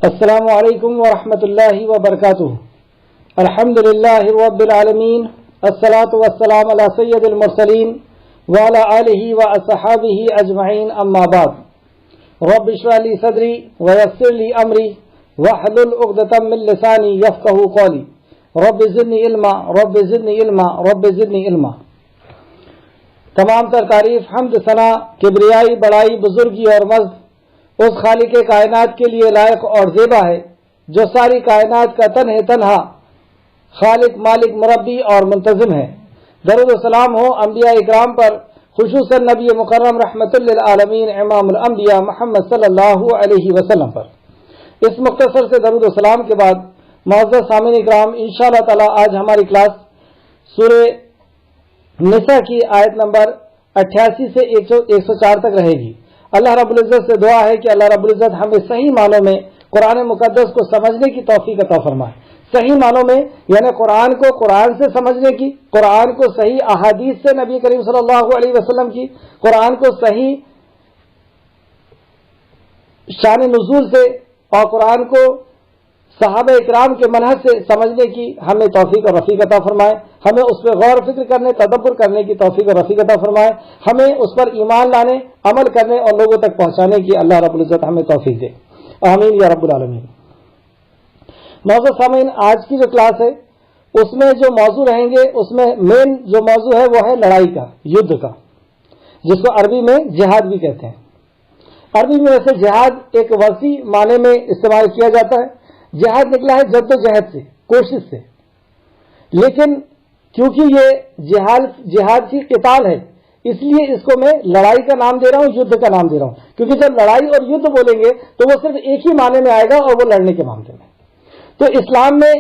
السلام علیکم ورحمۃ اللہ وبرکاتہ۔ الحمد للہ رب العالمین، الصلاۃ والسلام علی سید المرسلین وعلی آلہ واصحابہ اجمعین، اما بعد۔ رب اشرح لی صدری ویسر لی امری واحلل عقدۃ من لسانی یفقہوا قولی، رب زدنی علما رب زدنی علما رب زدنی علما۔ تمام تر تعریف، حمد، ثنا، کبریائی، بڑائی، بزرگی اور مجد اس خالق کائنات کے لیے لائق اور زیبا ہے جو ساری کائنات کا تنہا خالق، مالک، مربی اور منتظم ہے۔ درود و سلام ہو انبیاء اکرام پر، خصوصاً نبی مکرم رحمت للعالمین امام الانبیاء محمد صلی اللہ علیہ وسلم پر۔ اس مختصر سے درود و سلام کے بعد معزز سامعین اکرام، انشاءاللہ تعالی آج ہماری کلاس سورہ نساء کی آیت نمبر 88 سے 104 تک رہے گی۔ اللہ رب العزت سے دعا ہے کہ اللہ رب العزت ہمیں صحیح معنوں میں قرآن مقدس کو سمجھنے کی توفیق عطا فرمائے۔ صحیح معنوں میں یعنی قرآن کو قرآن سے سمجھنے کی، قرآن کو صحیح احادیث سے نبی کریم صلی اللہ علیہ وسلم کی، قرآن کو صحیح شان نزول سے اور قرآن کو صحابہ اکرام کے منہج سے سمجھنے کی ہمیں توفیق اور رفیق عطا فرمائے۔ ہمیں اس پہ غور و فکر کرنے، تدبر کرنے کی توفیق اور رفیق عطا فرمائے۔ ہمیں اس پر ایمان لانے، عمل کرنے اور لوگوں تک پہنچانے کی اللہ رب العزت ہمیں توفیق دے، آمین یا رب العالمین۔ معزز سامعین، آج کی جو کلاس ہے اس میں جو موضوع رہیں گے، اس میں مین جو موضوع ہے وہ ہے لڑائی کا، یدھ کا، جس کو عربی میں جہاد بھی کہتے ہیں۔ عربی میں ویسے جہاد ایک وسیع معنی میں استعمال کیا جاتا ہے۔ جہاد نکلا ہے جد و جہد سے، کوشش سے، لیکن کیونکہ یہ جہاد کی قتال ہے، اس لیے اس کو میں لڑائی کا نام دے رہا ہوں، یدھ کا نام دے رہا ہوں، کیونکہ جب لڑائی اور یدھ بولیں گے تو وہ صرف ایک ہی معنی میں آئے گا اور وہ لڑنے کے معاملے میں۔ تو اسلام میں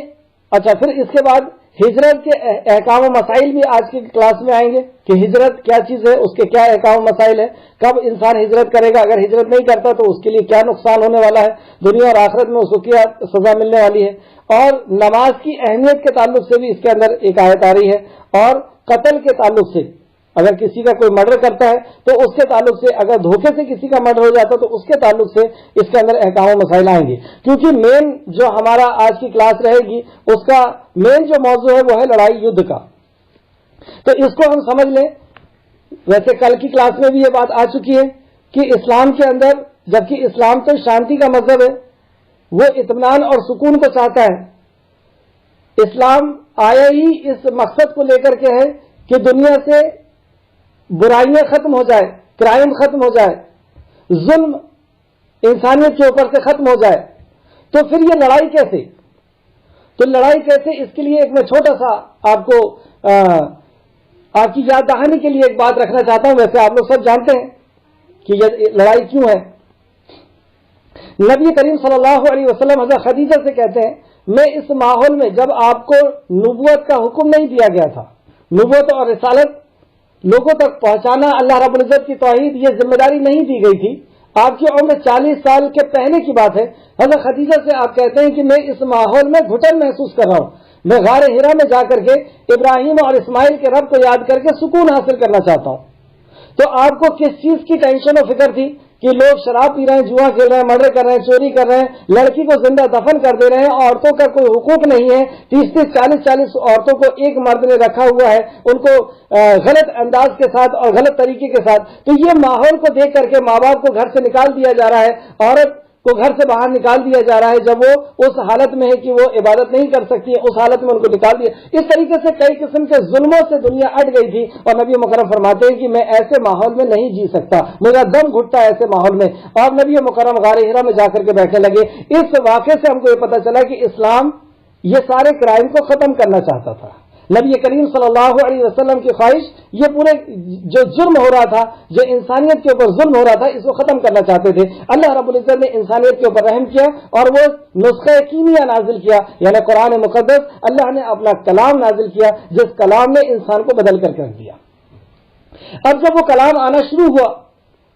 پھر اس کے بعد ہجرت کے احکام و مسائل بھی آج کی کلاس میں آئیں گے کہ ہجرت کیا چیز ہے، اس کے کیا احکام و مسائل ہے، کب انسان ہجرت کرے گا، اگر ہجرت نہیں کرتا تو اس کے لیے کیا نقصان ہونے والا ہے، دنیا اور آخرت میں اس کو کیا سزا ملنے والی ہے، اور نماز کی اہمیت کے تعلق سے بھی اس کے اندر ایک آیت آ رہی ہے، اور قتل کے تعلق سے اگر کسی کا کوئی مرڈر کرتا ہے تو اس کے تعلق سے، اگر دھوکے سے کسی کا مرڈر ہو جاتا ہے تو اس کے تعلق سے اس کے اندر احکام و مسائل آئیں گے۔ کیونکہ مین جو ہمارا آج کی کلاس رہے گی اس کا مین جو موضوع ہے وہ ہے لڑائی یدھ کا۔ تو اس کو ہم سمجھ لیں۔ ویسے کل کی کلاس میں بھی یہ بات آ چکی ہے کہ اسلام کے اندر، جبکہ اسلام تو شانتی کا مذہب ہے، وہ اطمینان اور سکون کو چاہتا ہے۔ اسلام آیا ہی اس مقصد کو لے کر کے ہے کہ دنیا سے برائیاں ختم ہو جائے، کرائم ختم ہو جائے، ظلم انسانیت کے اوپر سے ختم ہو جائے۔ تو پھر یہ لڑائی کیسے؟ تو لڑائی کیسے، اس کے لیے ایک میں چھوٹا سا آپ کی یاد دہانی کے لیے ایک بات رکھنا چاہتا ہوں۔ ویسے آپ لوگ سب جانتے ہیں کہ یہ لڑائی کیوں ہے۔ نبی کریم صلی اللہ علیہ وسلم حضرت خدیجہ سے کہتے ہیں، میں اس ماحول میں جب آپ کو نبوت کا حکم نہیں دیا گیا تھا، نبوت اور رسالت لوگوں تک پہنچانا، اللہ رب العزت کی توحید، یہ ذمہ داری نہیں دی گئی تھی، آپ کی عمر 40 سال کے پہلے کی بات ہے۔ حضرت خدیجہ سے آپ کہتے ہیں کہ میں اس ماحول میں گھٹن محسوس کر رہا ہوں، میں غار حرا میں جا کر کے ابراہیم اور اسماعیل کے رب کو یاد کر کے سکون حاصل کرنا چاہتا ہوں۔ تو آپ کو کس چیز کی ٹینشن و فکر تھی کہ لوگ شراب پی رہے ہیں، جوا کھیل رہے ہیں، مرڈر کر رہے ہیں، چوری کر رہے ہیں، لڑکی کو زندہ دفن کر دے رہے ہیں، عورتوں کا کوئی حقوق نہیں ہے، 30-40 عورتوں کو ایک مرد نے رکھا ہوا ہے، ان کو غلط انداز کے ساتھ اور غلط طریقے کے ساتھ۔ تو یہ ماحول کو دیکھ کر کے ماں باپ کو گھر سے نکال دیا جا رہا ہے، عورت کو گھر سے باہر نکال دیا جا رہا ہے جب وہ اس حالت میں ہے کہ وہ عبادت نہیں کر سکتی، اس حالت میں ان کو نکال دیا۔ اس طریقے سے کئی قسم کے ظلموں سے دنیا اٹ گئی تھی، اور نبی مکرم فرماتے ہیں کہ میں ایسے ماحول میں نہیں جی سکتا، میرا دم گھٹتا ہے ایسے ماحول میں، اور نبی مکرم غار حرا میں جا کر کے بیٹھنے لگے۔ اس واقعے سے ہم کو یہ پتہ چلا کہ اسلام یہ سارے کرائم کو ختم کرنا چاہتا تھا۔ نبی کریم صلی اللہ علیہ وسلم کی خواہش یہ پورے جو جرم ہو رہا تھا، جو انسانیت کے اوپر ظلم ہو رہا تھا، اس کو ختم کرنا چاہتے تھے۔ اللہ رب العزت نے انسانیت کے اوپر رحم کیا اور وہ نسخہ کیمیا نازل کیا، یعنی قرآن مقدس، اللہ نے اپنا کلام نازل کیا جس کلام نے انسان کو بدل کر رکھ دیا۔ اب جب وہ کلام آنا شروع ہوا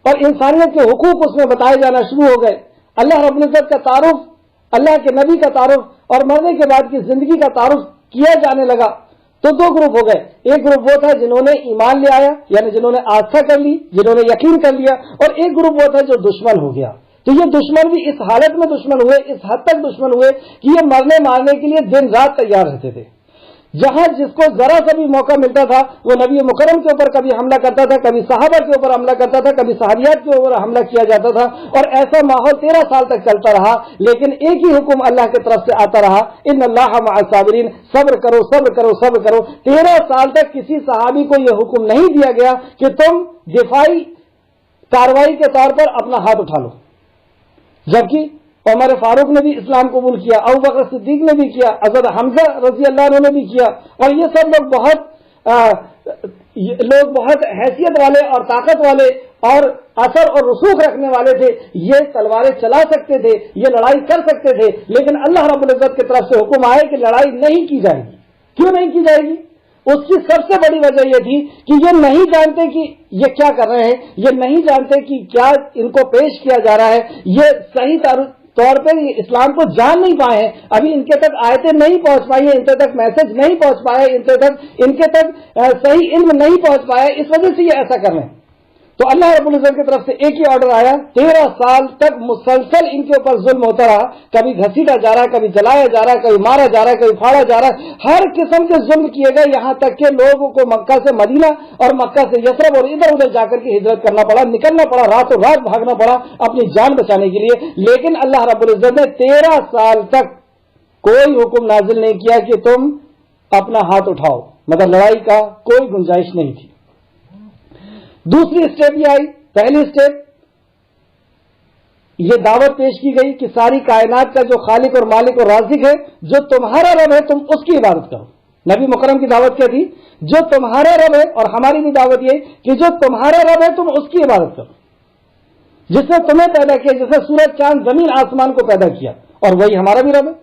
اور انسانیت کے حقوق اس میں بتائے جانا شروع ہو گئے، اللہ رب العزت کا تعارف، اللہ کے نبی کا تعارف اور مرنے کے بعد کی زندگی کا تعارف کیا جانے لگا، تو دو گروپ ہو گئے۔ ایک گروپ وہ تھا جنہوں نے ایمان لے آیا، یعنی جنہوں نے آستھا کر لی، جنہوں نے یقین کر لیا، اور ایک گروپ وہ تھا جو دشمن ہو گیا، تو یہ دشمن بھی اس حالت میں دشمن ہوئے، اس حد تک دشمن ہوئے کہ یہ مرنے مارنے کے لیے دن رات تیار رہتے تھے. جہاں جس کو ذرا سا بھی موقع ملتا تھا وہ نبی مکرم کے اوپر کبھی حملہ کرتا تھا، کبھی صحابہ کے اوپر حملہ کرتا تھا، کبھی صحابیات کے اوپر حملہ کیا جاتا تھا، اور ایسا ماحول 13 سال تک چلتا رہا. لیکن ایک ہی حکم اللہ کی طرف سے آتا رہا، ان اللہ مع الصابرین، صبر کرو صبر کرو صبر کرو. 13 سال تک کسی صحابی کو یہ حکم نہیں دیا گیا کہ تم دفاعی کاروائی کے طور پر اپنا ہاتھ اٹھا لو. جبکہ عمر فاروق نے بھی اسلام قبول کیا، ابو بکر صدیق نے بھی کیا، حضرت حمزہ رضی اللہ عنہ نے بھی کیا، اور یہ سب لوگ بہت حیثیت والے اور طاقت والے اور اثر اور رسوخ رکھنے والے تھے. یہ تلواریں چلا سکتے تھے، یہ لڑائی کر سکتے تھے، لیکن اللہ رب العزت کی طرف سے حکم آئے کہ لڑائی نہیں کی جائے گی. کیوں نہیں کی جائے گی؟ اس کی سب سے بڑی وجہ یہ تھی کہ یہ نہیں جانتے کہ یہ کیا کر رہے ہیں، یہ نہیں جانتے کہ کیا ان کو پیش کیا جا رہا ہے، یہ صحیح طور پہ اسلام کو جان نہیں پائے ہیں، ابھی ان کے تک آیتیں نہیں پہنچ پائی ہیں، ان کے تک میسج نہیں پہنچ پایا، ان کے تک صحیح علم نہیں پہنچ پایا، اس وجہ سے یہ ایسا کر رہے ہیں. تو اللہ رب العزت کی طرف سے ایک ہی آرڈر آیا، 13 سال تک مسلسل ان کے اوپر ظلم ہوتا رہا، کبھی گھسیٹا جا رہا ہے، کبھی جلایا جا رہا ہے، کبھی مارا جا رہا ہے، کبھی پھاڑا جا رہا ہے، ہر قسم کے ظلم کیے گئے، یہاں تک کہ لوگوں کو مکہ سے مدینہ اور مکہ سے یثرب اور ادھر ادھر جا کر کے ہجرت کرنا پڑا، نکلنا پڑا، راتوں رات بھاگنا پڑا اپنی جان بچانے کے لیے. لیکن اللہ رب العزت نے 13 سال تک کوئی حکم نازل نہیں کیا کہ تم اپنا ہاتھ اٹھاؤ، مطلب لڑائی کا کوئی گنجائش نہیں تھی. دوسری اسٹیپ یہ آئی. پہلی اسٹیپ یہ دعوت پیش کی گئی کہ ساری کائنات کا جو خالق اور مالک اور رازق ہے، جو تمہارا رب ہے تم اس کی عبادت کرو. نبی مکرم کی دعوت کیا تھی؟ جو تمہارا رب ہے، اور ہماری بھی دعوت یہ کہ جو تمہارا رب ہے تم اس کی عبادت کرو، جس نے تمہیں پیدا کیا، جس نے سورج چاند زمین آسمان کو پیدا کیا، اور وہی ہمارا بھی رب ہے.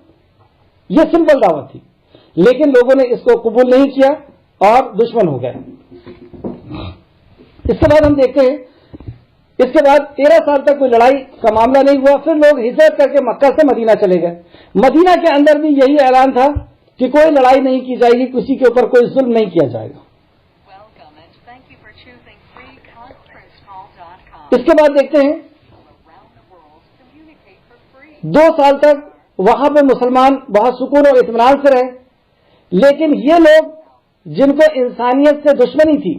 یہ سمپل دعوت تھی، لیکن لوگوں نے اس کو قبول نہیں کیا اور دشمن ہو گئے. اس کے بعد ہم دیکھتے ہیں، اس کے بعد 13 سال تک کوئی لڑائی کا معاملہ نہیں ہوا. پھر لوگ ہجرت کر کے مکہ سے مدینہ چلے گئے. مدینہ کے اندر بھی یہی اعلان تھا کہ کوئی لڑائی نہیں کی جائے گی، کسی کے اوپر کوئی ظلم نہیں کیا جائے گا. اس کے بعد دیکھتے ہیں 2 سال تک وہاں پہ مسلمان بہت سکون اور اطمینان سے رہے. لیکن یہ لوگ جن کو انسانیت سے دشمنی تھی،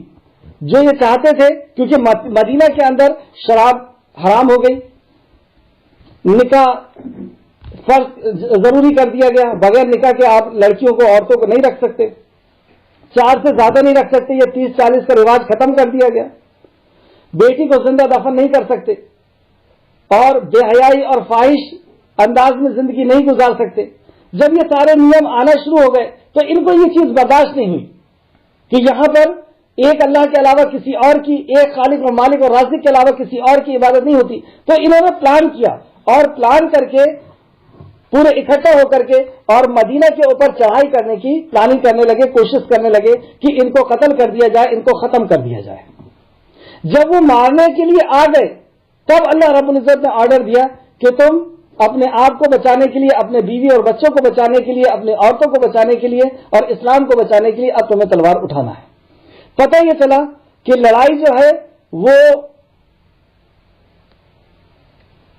جو یہ چاہتے تھے، کیونکہ مدینہ کے اندر شراب حرام ہو گئی، نکاح فرض ضروری کر دیا گیا، بغیر نکاح کے آپ لڑکیوں کو عورتوں کو نہیں رکھ سکتے، 4 سے زیادہ نہیں رکھ سکتے، یہ 30-40 کا رواج ختم کر دیا گیا. بیٹی کو زندہ دفن نہیں کر سکتے، اور بے حیائی اور فاحش انداز میں زندگی نہیں گزار سکتے. جب یہ سارے نیم آنا شروع ہو گئے تو ان کو یہ چیز برداشت نہیں ہوئی کہ یہاں پر ایک اللہ کے علاوہ کسی اور کی، ایک خالق اور مالک اور رازق کے علاوہ کسی اور کی عبادت نہیں ہوتی. تو انہوں نے پلان کیا، اور پلان کر کے پورے اکٹھا ہو کر کے اور مدینہ کے اوپر چڑھائی کرنے کی پلاننگ کرنے لگے، کوشش کرنے لگے کہ ان کو قتل کر دیا جائے، ان کو ختم کر دیا جائے. جب وہ مارنے کے لیے آ گئے تب اللہ رب العزت نے آرڈر دیا کہ تم اپنے آپ کو بچانے کے لیے، اپنے بیوی اور بچوں کو بچانے کے لیے، اپنے عورتوں کو بچانے کے لیے اور اسلام کو بچانے کے لیے اب تمہیں تلوار اٹھانا ہے. پتہ یہ چلا کہ لڑائی جو ہے وہ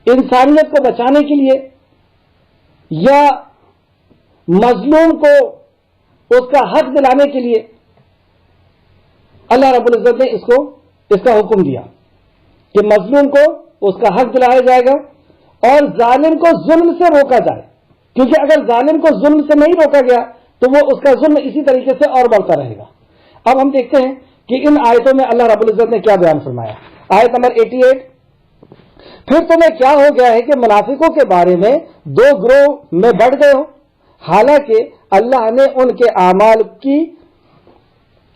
انسانیت کو بچانے کے لیے یا مظلوم کو اس کا حق دلانے کے لیے اللہ رب العزت نے اس کا حکم دیا کہ مظلوم کو اس کا حق دلایا جائے گا اور ظالم کو ظلم سے روکا جائے. کیونکہ اگر ظالم کو ظلم سے نہیں روکا گیا تو وہ اس کا ظلم اسی طریقے سے اور بڑھتا رہے گا. اب ہم دیکھتے ہیں کہ ان آیتوں میں اللہ رب العزت نے کیا بیان فرمایا. آیت نمبر 88، پھر تمہیں کیا ہو گیا ہے کہ منافقوں کے بارے میں 2 گروہ میں بڑھ گئے ہو، حالانکہ اللہ نے ان کے اعمال کی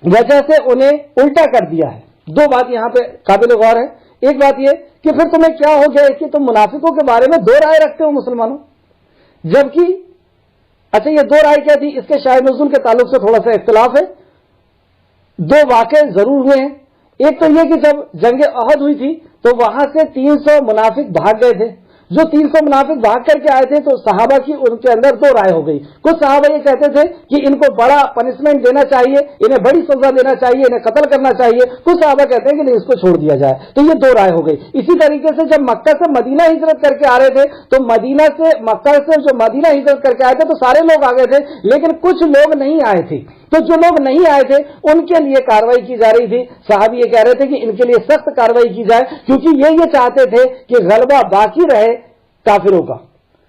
وجہ سے انہیں الٹا کر دیا ہے. 2 بات یہاں پہ قابل غور ہے. ایک بات یہ کہ پھر تمہیں کیا ہو گیا ہے کہ تم منافقوں کے بارے میں 2 رائے رکھتے ہو مسلمانوں، جبکہ اچھا یہ 2 رائے کیا تھی؟ اس کے شاہد نزول کے تعلق سے تھوڑا سا اختلاف ہے. 2 واقعے ضرور ہوئے ہیں. ایک تو یہ کہ جب جنگ احد ہوئی تھی تو وہاں سے 300 منافق بھاگ گئے تھے. جو 300 منافق بھاگ کر کے آئے تھے تو صحابہ کی ان کے اندر دو رائے ہو گئی. کچھ صحابہ یہ کہتے تھے کہ ان کو بڑا پنشمنٹ دینا چاہیے, انہیں بڑی سزا دینا چاہیے, انہیں قتل کرنا چاہیے. کچھ صحابہ کہتے ہیں کہ نہیں, اس کو چھوڑ دیا جائے. تو یہ دو رائے ہو گئی. اسی طریقے سے جب مکہ سے مدینہ ہجرت کر کے آ رہے تھے تو مکہ سے جو مدینہ ہجرت کر کے آئے تھے تو سارے لوگ آ گئے تھے, لیکن کچھ لوگ نہیں آئے تھے. تو جو لوگ نہیں آئے تھے ان کے لیے کاروائی کی جا رہی تھی. صحابی یہ کہہ رہے تھے کہ ان کے لیے سخت کاروائی کی جائے, کیونکہ یہ چاہتے تھے کہ غلبہ باقی رہے کافروں کا,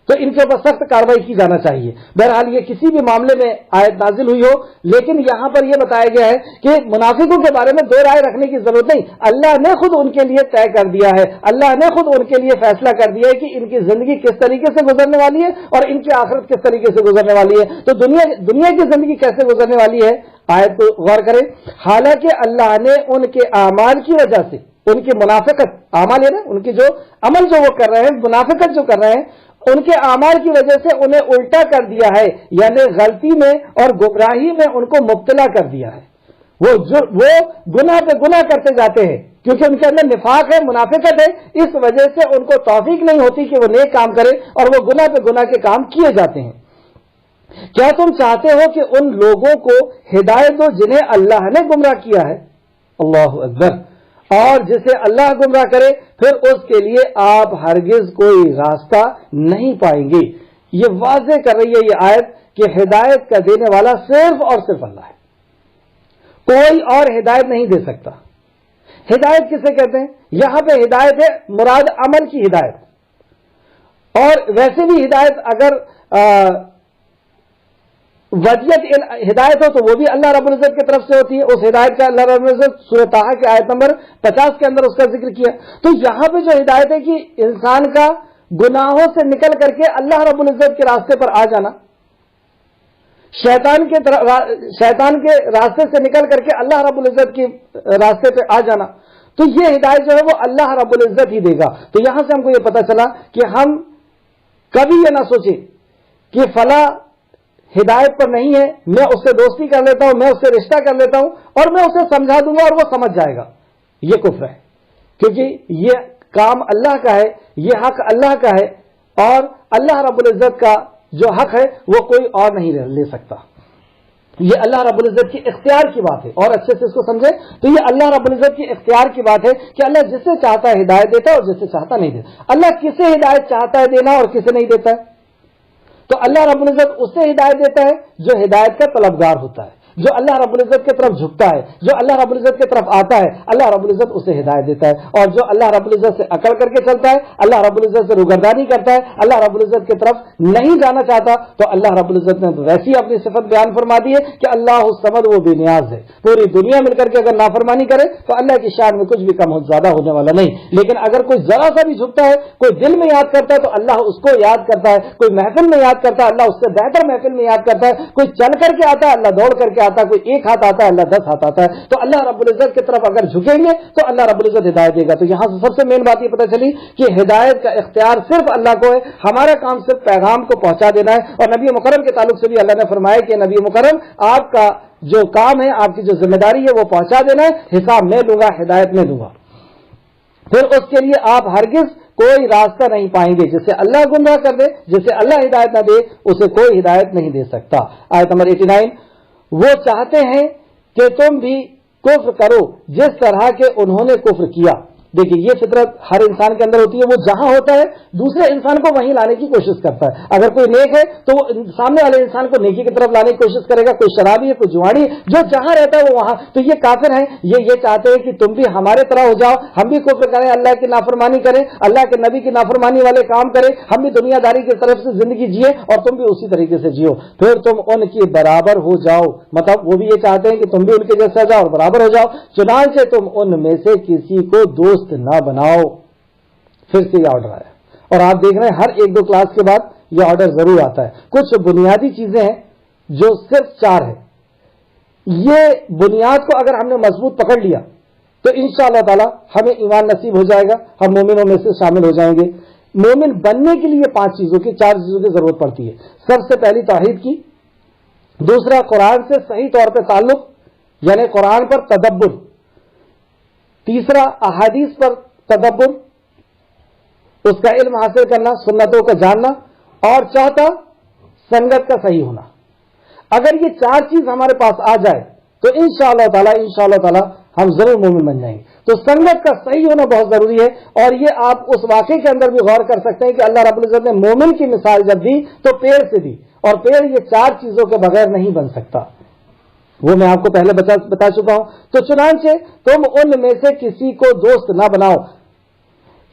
تو ان کے اوپر سخت کاروائی کی جانا چاہیے. بہرحال یہ کسی بھی معاملے میں آیت نازل ہوئی ہو, لیکن یہاں پر یہ بتایا گیا ہے کہ منافقوں کے بارے میں دو رائے رکھنے کی ضرورت نہیں. اللہ نے خود ان کے لیے طے کر دیا ہے, اللہ نے خود ان کے لیے فیصلہ کر دیا ہے کہ ان کی زندگی کس طریقے سے گزرنے والی ہے اور ان کی آخرت کس طریقے سے گزرنے والی ہے. تو دنیا کی زندگی کیسے گزرنے والی ہے, آیت کو غور کریں. حالانکہ اللہ نے ان کے اعمال کی وجہ سے, ان کی منافقت, اعمال ہے نا, ان کی جو عمل جو وہ کر رہے ہیں, منافقت جو کر رہے ہیں, ان کے اعمال کی وجہ سے انہیں الٹا کر دیا ہے, یعنی غلطی میں اور گمراہی میں ان کو مبتلا کر دیا ہے. وہ گناہ پہ گناہ کرتے جاتے ہیں کیونکہ ان کے اندر نفاق ہے, منافقت ہے. اس وجہ سے ان کو توفیق نہیں ہوتی کہ وہ نیک کام کرے اور وہ گناہ پہ گناہ کے کام کیے جاتے ہیں. کیا تم چاہتے ہو کہ ان لوگوں کو ہدایت دو جنہیں اللہ نے گمراہ کیا ہے؟ اللہ اکبر. اور جسے اللہ گمراہ کرے پھر اس کے لیے آپ ہرگز کوئی راستہ نہیں پائیں گے. یہ واضح کر رہی ہے یہ آیت کہ ہدایت کا دینے والا صرف اور صرف اللہ ہے, کوئی اور ہدایت نہیں دے سکتا. ہدایت کسے کہتے ہیں؟ یہاں پہ ہدایت ہے مراد عمل کی ہدایت, اور ویسے بھی ہدایت اگر وجیت ہدایت ہو تو وہ بھی اللہ رب العزت کی طرف سے ہوتی ہے. اس ہدایت کا اللہ رب العزت سورہ طٰہٰ کی آیت نمبر 50 کے اندر اس کا ذکر کیا. تو یہاں پہ جو ہدایت ہے کہ انسان کا گناہوں سے نکل کر کے اللہ رب العزت کے راستے پر آ جانا, شیطان کے راستے سے نکل کر کے اللہ رب العزت کے راستے پہ آ جانا, تو یہ ہدایت جو ہے وہ اللہ رب العزت ہی دے گا. تو یہاں سے ہم کو یہ پتا چلا کہ ہم کبھی یہ نہ سوچیں کہ فلاں ہدایت پر نہیں ہے, میں اس سے دوستی کر لیتا ہوں, میں اس سے رشتہ کر لیتا ہوں اور میں اسے سمجھا دوں گا اور وہ سمجھ جائے گا. یہ کفر ہے, کیونکہ یہ کام اللہ کا ہے, یہ حق اللہ کا ہے, اور اللہ رب العزت کا جو حق ہے وہ کوئی اور نہیں لے سکتا. یہ اللہ رب العزت کی اختیار کی بات ہے, اور اچھے سے اس کو سمجھے تو یہ اللہ رب العزت کی اختیار کی بات ہے کہ اللہ جسے چاہتا ہے ہدایت دیتا ہے اور جسے چاہتا نہیں دیتا. اللہ کسے ہدایت چاہتا ہے دینا اور کسے نہیں دیتا ہے؟ تو اللہ رب العزت اسے ہدایت دیتا ہے جو ہدایت کا طلبگار ہوتا ہے, جو اللہ رب العزت کی طرف جھکتا ہے, جو اللہ رب العزت کی طرف آتا ہے, اللہ رب العزت اسے ہدایت دیتا ہے. اور جو اللہ رب العزت سے اکڑ کر کے چلتا ہے, اللہ رب العزت سے روگردانی کرتا ہے, اللہ رب العزت کی طرف نہیں جانا چاہتا, تو اللہ رب العزت نے ویسی اپنی صفت بیان فرما دی ہے کہ اللہ الصمد, وہ بے نیاز ہے. پوری دنیا مل کر کے اگر نافرمانی کرے تو اللہ کی شان میں کچھ بھی کم زیادہ ہونے والا نہیں, لیکن اگر کوئی ذرا سا بھی جھکتا ہے, کوئی دل میں یاد کرتا ہے تو اللہ اس کو یاد کرتا ہے, کوئی محفل میں یاد کرتا ہے اللہ اس سے بہتر محفل میں یاد کرتا ہے, کوئی چل کر کے آتا ہے اللہ دوڑ کر کے آتا ہے, کوئی ایک ہاتھ آتا ہے اللہ 10 ہاتھ آتا ہے. تو اللہ رب العزت کی طرف اگر جھکیں گے تو اللہ رب العزت ہدایت دے گا. تو یہاں سے سب سے مین بات یہ پتہ چلی کہ ہدایت کا اختیار صرف اللہ کو ہے, ہمارا کام صرف پیغام کو پہنچا دینا ہے. اور نبی مکرم کے تعلق سے بھی اللہ نے فرمایا کہ نبی مکرم آپ کا جو کام ہے, آپ کی جو ذمہ داری ہے وہ پہنچا دینا ہے, حساب میں دوں گا, ہدایت میں دوں گا. پھر اس کے لیے آپ ہرگز کوئی راستہ نہیں پائیں گے. جسے اللہ گمراہ کر دے, جسے اللہ ہدایت نہ دے, اسے کوئی ہدایت نہیں دے سکتا. آیت نمبر 89, وہ چاہتے ہیں کہ تم بھی کفر کرو جس طرح کے انہوں نے کفر کیا. دیکھیے یہ فطرت ہر انسان کے اندر ہوتی ہے, وہ جہاں ہوتا ہے دوسرے انسان کو وہیں لانے کی کوشش کرتا ہے. اگر کوئی نیک ہے تو وہ سامنے والے انسان کو نیکی کی طرف لانے کی کوشش کرے گا. کوئی شرابی ہے, کوئی جوانی ہے, جو جہاں رہتا ہے وہ وہاں. تو یہ کافر ہیں, یہ چاہتے ہیں کہ تم بھی ہمارے طرح ہو جاؤ, ہم بھی کفر کریں, اللہ کی نافرمانی کریں, اللہ کے نبی کی نافرمانی والے کام کریں, ہم بھی دنیا داری کی طرف سے زندگی جیے اور تم بھی اسی طریقے سے جیو, پھر تم ان کی برابر ہو جاؤ. مطلب وہ بھی یہ چاہتے ہیں کہ تم بھی ان کے جیسا جاؤ اور برابر ہو جاؤ. چنانچہ تم ان میں سے کسی کو دوست نہ بناؤ. پھر سے یہ آرڈر آیا, اور آپ دیکھ رہے ہیں ہر 1-2 کلاس کے بعد یہ آرڈر ضرور آتا ہے. کچھ بنیادی چیزیں ہیں جو صرف 4 ہیں. یہ بنیاد کو اگر ہم نے مضبوط پکڑ لیا تو انشاءاللہ تعالی ہمیں ایمان نصیب ہو جائے گا, ہم مومنوں میں سے شامل ہو جائیں گے. مومن بننے کے لیے 4 چیزوں کی ضرورت پڑتی ہے. سب سے پہلی توحید کی, دوسرا قرآن سے صحیح طور پہ تعلق یعنی قرآن پر تدبر, تیسرا احادیث پر تدبر, اس کا علم حاصل کرنا، سنتوں کا جاننا، اور چوتھا سنگت کا صحیح ہونا۔ اگر یہ 4 چیز ہمارے پاس آ جائے تو انشاءاللہ تعالی ہم ضرور مومن بن جائیں گے۔ تو سنگت کا صحیح ہونا بہت ضروری ہے، اور یہ آپ اس واقعے کے اندر بھی غور کر سکتے ہیں کہ اللہ رب العزت نے مومن کی مثال جب دی تو پیڑ سے دی، اور پیڑ یہ 4 چیزوں کے بغیر نہیں بن سکتا، وہ میں آپ کو پہلے بتا چکا ہوں۔ تو چنانچہ تم ان میں سے کسی کو دوست نہ بناؤ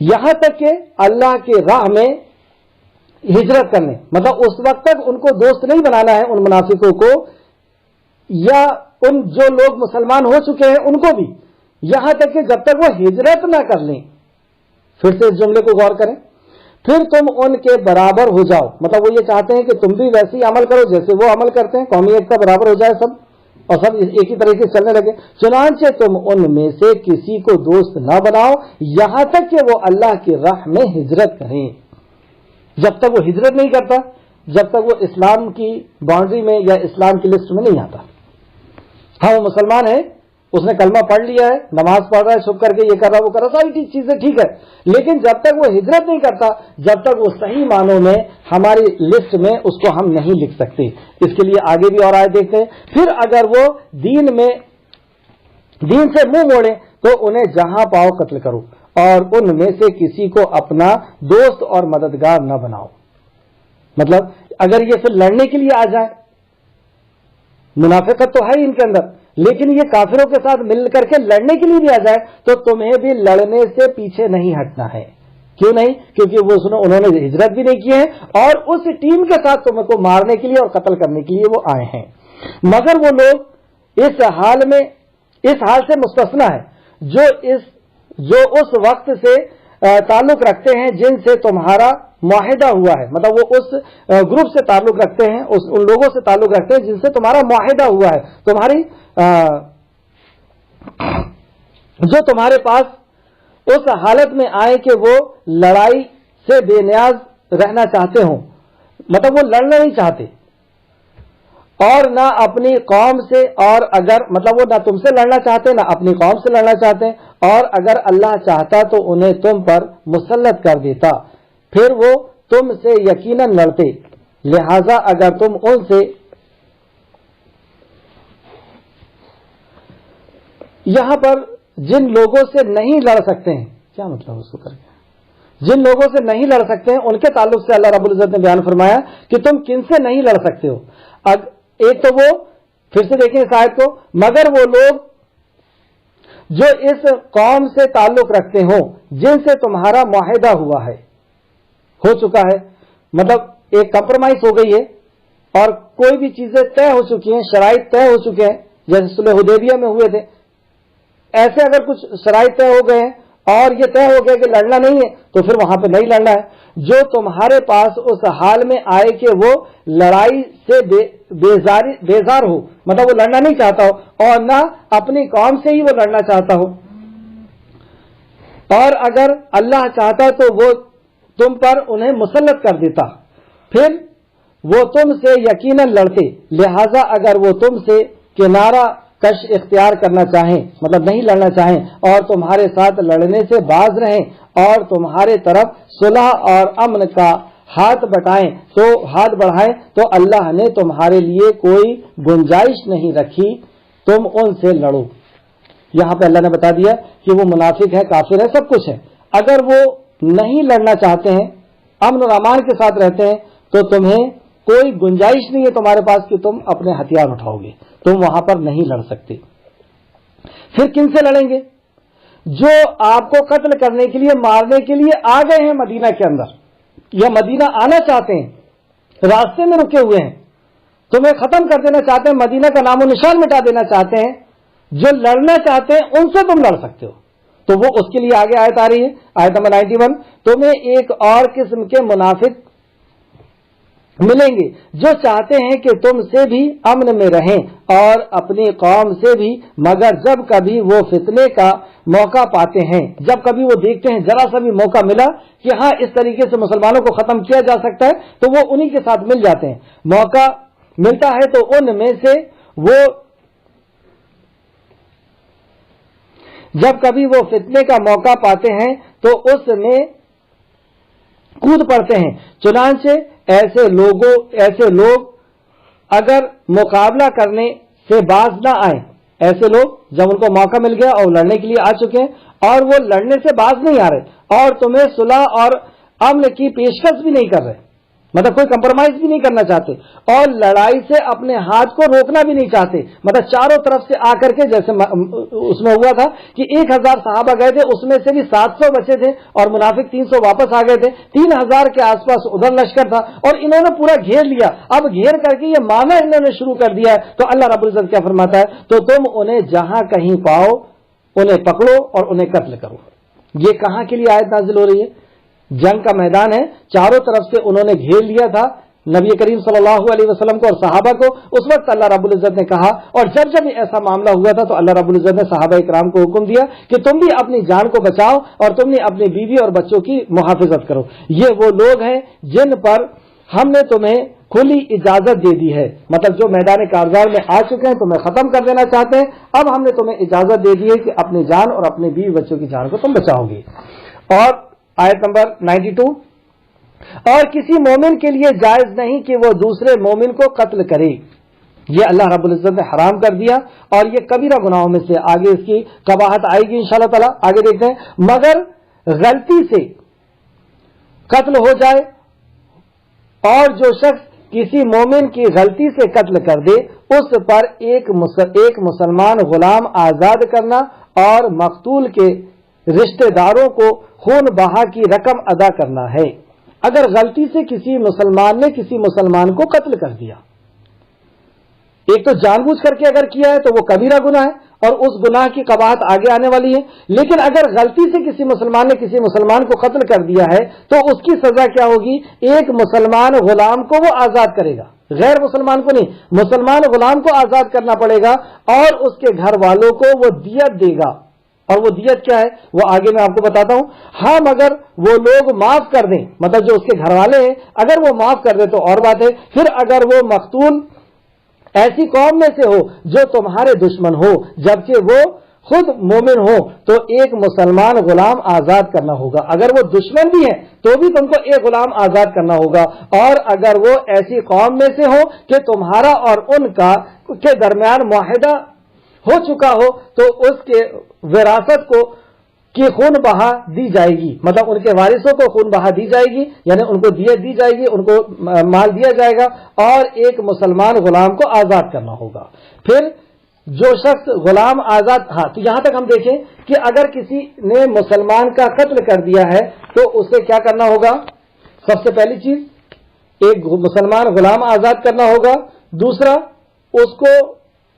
یہاں تک کہ اللہ کی راہ میں ہجرت کرنے، مطلب اس وقت تک ان کو دوست نہیں بنانا ہے، ان منافقوں کو یا ان جو لوگ مسلمان ہو چکے ہیں ان کو بھی، یہاں تک کہ جب تک وہ ہجرت نہ کر لیں۔ پھر سے اس جملے کو غور کریں، پھر تم ان کے برابر ہو جاؤ، مطلب وہ یہ چاہتے ہیں کہ تم بھی ویسے ہی عمل کرو جیسے وہ عمل کرتے ہیں، قومی ایکتا برابر ہو جائے سب، اور سب ایک ہی طریقے سے چلنے لگے۔ چنانچہ تم ان میں سے کسی کو دوست نہ بناؤ یہاں تک کہ وہ اللہ کی راہ میں ہجرت کریں۔ جب تک وہ ہجرت نہیں کرتا، جب تک وہ اسلام کی باؤنڈری میں یا اسلام کی لسٹ میں نہیں آتا۔ ہاں وہ مسلمان ہے، اس نے کلمہ پڑھ لیا ہے، نماز پڑھ رہا ہے، چھپ کر کے یہ کر رہا ہے وہ کر رہا، ساری چیزیں ٹھیک ہے، لیکن جب تک وہ ہجرت نہیں کرتا، جب تک وہ صحیح معنوں میں ہماری لسٹ میں اس کو ہم نہیں لکھ سکتے۔ اس کے لیے آگے بھی اور آیت دیکھتے ہیں۔ پھر اگر وہ دین سے منہ موڑے تو انہیں جہاں پاؤ قتل کرو، اور ان میں سے کسی کو اپنا دوست اور مددگار نہ بناؤ۔ مطلب اگر یہ پھر لڑنے کے لیے آ جائیں، منافقت تو ہے ہی ان کے اندر، لیکن یہ کافروں کے ساتھ مل کر کے لڑنے کے لیے بھی آ جائے تو تمہیں بھی لڑنے سے پیچھے نہیں ہٹنا ہے۔ کیوں نہیں؟ کیونکہ انہوں نے ہجرت بھی نہیں کی ہے، اور اس ٹیم کے ساتھ تم کو مارنے کے لیے اور قتل کرنے کے لیے وہ آئے ہیں۔ مگر وہ لوگ اس حال سے مستثنا ہے جو اس وقت سے تعلق رکھتے ہیں جن سے تمہارا معاہدہ ہوا ہے، مطلب وہ اس گروپ سے تعلق رکھتے ہیں، ان لوگوں سے تعلق رکھتے ہیں جن سے تمہارا معاہدہ ہوا ہے، جو تمہارے پاس اس حالت میں آئے کہ وہ لڑائی سے بے نیاز رہنا چاہتے ہوں، مطلب وہ لڑنا نہیں چاہتے، اور نہ اپنی قوم سے، اور اگر مطلب وہ نہ تم سے لڑنا چاہتے نہ اپنی قوم سے لڑنا چاہتے، اور اگر اللہ چاہتا تو انہیں تم پر مسلط کر دیتا، پھر وہ تم سے یقیناً لڑتے، لہذا اگر تم ان سے یہاں پر جن لوگوں سے نہیں لڑ سکتے ہیں، کیا مطلب اس کو کر کے جن لوگوں سے نہیں لڑ سکتے ہیں ان کے تعلق سے اللہ رب العزت نے بیان فرمایا کہ تم کن سے نہیں لڑ سکتے ہو۔ ایک تو وہ، پھر سے دیکھیں اس آیت کو، مگر وہ لوگ جو اس قوم سے تعلق رکھتے ہوں جن سے تمہارا معاہدہ ہو چکا ہے، مطلب ایک کمپرومائز ہو گئی ہے اور کوئی بھی چیزیں طے ہو چکی ہیں، شرائط طے ہو چکے ہیں، جیسے صلح حدیبیہ میں ہوئے تھے، ایسے اگر کچھ شرائط طے ہو گئے ہیں اور یہ طے ہو گیا کہ لڑنا نہیں ہے تو پھر وہاں پہ نہیں لڑنا ہے۔ جو تمہارے پاس اس حال میں آئے کہ وہ لڑائی سے بیزار ہو، مطلب وہ لڑنا نہیں چاہتا ہو اور نہ اپنی قوم سے ہی وہ لڑنا چاہتا ہو، اور اگر اللہ چاہتا تو وہ تم پر انہیں مسلط کر دیتا، پھر وہ تم سے یقیناً لڑتے، لہذا اگر وہ تم سے کنارہ کش اختیار کرنا چاہیں، مطلب نہیں لڑنا چاہیں، اور تمہارے ساتھ لڑنے سے باز رہیں اور تمہارے طرف صلح اور امن کا ہاتھ بڑھائیں تو اللہ نے تمہارے لیے کوئی گنجائش نہیں رکھی، تم ان سے لڑو۔ یہاں پہ اللہ نے بتا دیا کہ وہ منافق ہے، کافر ہے، سب کچھ ہے، اگر وہ نہیں لڑنا چاہتے ہیں، امن اور امان کے ساتھ رہتے ہیں، تو تمہیں کوئی گنجائش نہیں ہے تمہارے پاس کہ تم اپنے ہتھیار اٹھاؤ گے، تم وہاں پر نہیں لڑ سکتے۔ پھر کن سے لڑیں گے؟ جو آپ کو قتل کرنے کے لیے، مارنے کے لیے آ گئے ہیں مدینہ کے اندر، یا مدینہ آنا چاہتے ہیں، راستے میں رکے ہوئے ہیں، تمہیں ختم کر دینا چاہتے ہیں، مدینہ کا نام و نشان مٹا دینا چاہتے ہیں، جو لڑنا چاہتے ہیں ان سے تم لڑ سکتے ہو، تو وہ اس کے لیے آگے آیت آ رہی ہے، آیت نمبر 91، تمہیں ایک اور قسم کے منافق ملیں گے جو چاہتے ہیں کہ تم سے بھی امن میں رہیں اور اپنی قوم سے بھی، مگر جب کبھی وہ فتنے کا موقع پاتے ہیں، جب کبھی وہ دیکھتے ہیں ذرا سا بھی موقع ملا کہ ہاں اس طریقے سے مسلمانوں کو ختم کیا جا سکتا ہے، تو وہ انہی کے ساتھ مل جاتے ہیں۔ موقع ملتا ہے تو ان میں سے وہ، جب کبھی وہ فتنے کا موقع پاتے ہیں تو اس میں کود پڑتے ہیں. چنانچہ ایسے لوگ اگر مقابلہ کرنے سے باز نہ آئیں، ایسے لوگ جب ان کو موقع مل گیا اور لڑنے کے لیے آ چکے ہیں اور وہ لڑنے سے باز نہیں آ رہے اور تمہیں صلح اور امن کی پیشکش بھی نہیں کر رہے، مطلب کوئی کمپرومائز بھی نہیں کرنا چاہتے اور لڑائی سے اپنے ہاتھ کو روکنا بھی نہیں چاہتے، مطلب چاروں طرف سے آ کر کے، جیسے اس میں ہوا تھا کہ 1000 صحابہ گئے تھے، اس میں سے بھی 700 بچے تھے اور منافق 300 واپس آ گئے تھے، 3000 کے آس پاس ادھر لشکر تھا اور انہوں نے پورا گھیر لیا. اب گھیر کر کے یہ مارنا انہوں نے شروع کر دیا ہے. تو اللہ رب العزت کیا فرماتا ہے؟ تو تم انہیں جہاں کہیں پاؤ انہیں پکڑو اور انہیں قتل کرو. یہ کہاں کے لیے آیت نازل ہو رہی ہے؟ جنگ کا میدان ہے، چاروں طرف سے انہوں نے گھیر لیا تھا نبی کریم صلی اللہ علیہ وسلم کو اور صحابہ کو. اس وقت اللہ رب العزت نے کہا، اور جب ایسا معاملہ ہوا تھا تو اللہ رب العزت نے صحابہ اکرام کو حکم دیا کہ تم بھی اپنی جان کو بچاؤ اور تم بھی اپنی بیوی اور بچوں کی محافظت کرو. یہ وہ لوگ ہیں جن پر ہم نے تمہیں کھلی اجازت دے دی ہے، مطلب جو میدان کارزار میں آ چکے ہیں تمہیں ختم کر دینا چاہتے ہیں، اب ہم نے تمہیں اجازت دے دی ہے کہ اپنی جان اور اپنے بیوی بچوں کی جان کو تم بچاؤ گے. اور آیت نمبر 92، اور کسی مومن کے لیے جائز نہیں کہ وہ دوسرے مومن کو قتل کرے. یہ اللہ رب العزت نے حرام کر دیا اور یہ کبیرہ گناہوں میں سے آگے اس کی قباحت آئے گی انشاءاللہ تعالی. آگے دیکھتے ہیں، مگر غلطی سے قتل ہو جائے اور جو شخص کسی مومن کی غلطی سے قتل کر دے اس پر ایک مسلمان غلام آزاد کرنا اور مقتول کے رشتہ داروں کو خون بہا کی رقم ادا کرنا ہے. اگر غلطی سے کسی مسلمان نے کسی مسلمان کو قتل کر دیا، ایک تو جان بوجھ کر کے اگر کیا ہے تو وہ کبیرہ گناہ ہے اور اس گناہ کی قباحت آگے آنے والی ہے، لیکن اگر غلطی سے کسی مسلمان نے کسی مسلمان کو قتل کر دیا ہے تو اس کی سزا کیا ہوگی؟ ایک مسلمان غلام کو وہ آزاد کرے گا، غیر مسلمان کو نہیں، مسلمان غلام کو آزاد کرنا پڑے گا اور اس کے گھر والوں کو وہ دیت دے گا. اور وہ دیت کیا ہے وہ آگے میں آپ کو بتاتا ہوں. ہاں مگر وہ لوگ معاف کر دیں، مطلب جو اس کے گھر والے ہیں اگر وہ معاف کر دیں تو اور بات ہے. پھر اگر وہ مقتول ایسی قوم میں سے ہو جو تمہارے دشمن ہو جبکہ وہ خود مومن ہو تو ایک مسلمان غلام آزاد کرنا ہوگا. اگر وہ دشمن بھی ہیں تو بھی تم کو ایک غلام آزاد کرنا ہوگا. اور اگر وہ ایسی قوم میں سے ہو کہ تمہارا اور ان کے درمیان معاہدہ ہو چکا ہو تو اس کے وراثت کو کی خون بہا دی جائے گی، مطلب ان کے وارثوں کو خون بہا دی جائے گی، یعنی ان کو دیت دی جائے گی، ان کو مال دیا جائے گا اور ایک مسلمان غلام کو آزاد کرنا ہوگا. پھر جو شخص غلام آزاد، ہاں تو یہاں تک ہم دیکھیں کہ اگر کسی نے مسلمان کا قتل کر دیا ہے تو اسے کیا کرنا ہوگا؟ سب سے پہلی چیز ایک مسلمان غلام آزاد کرنا ہوگا، دوسرا اس کو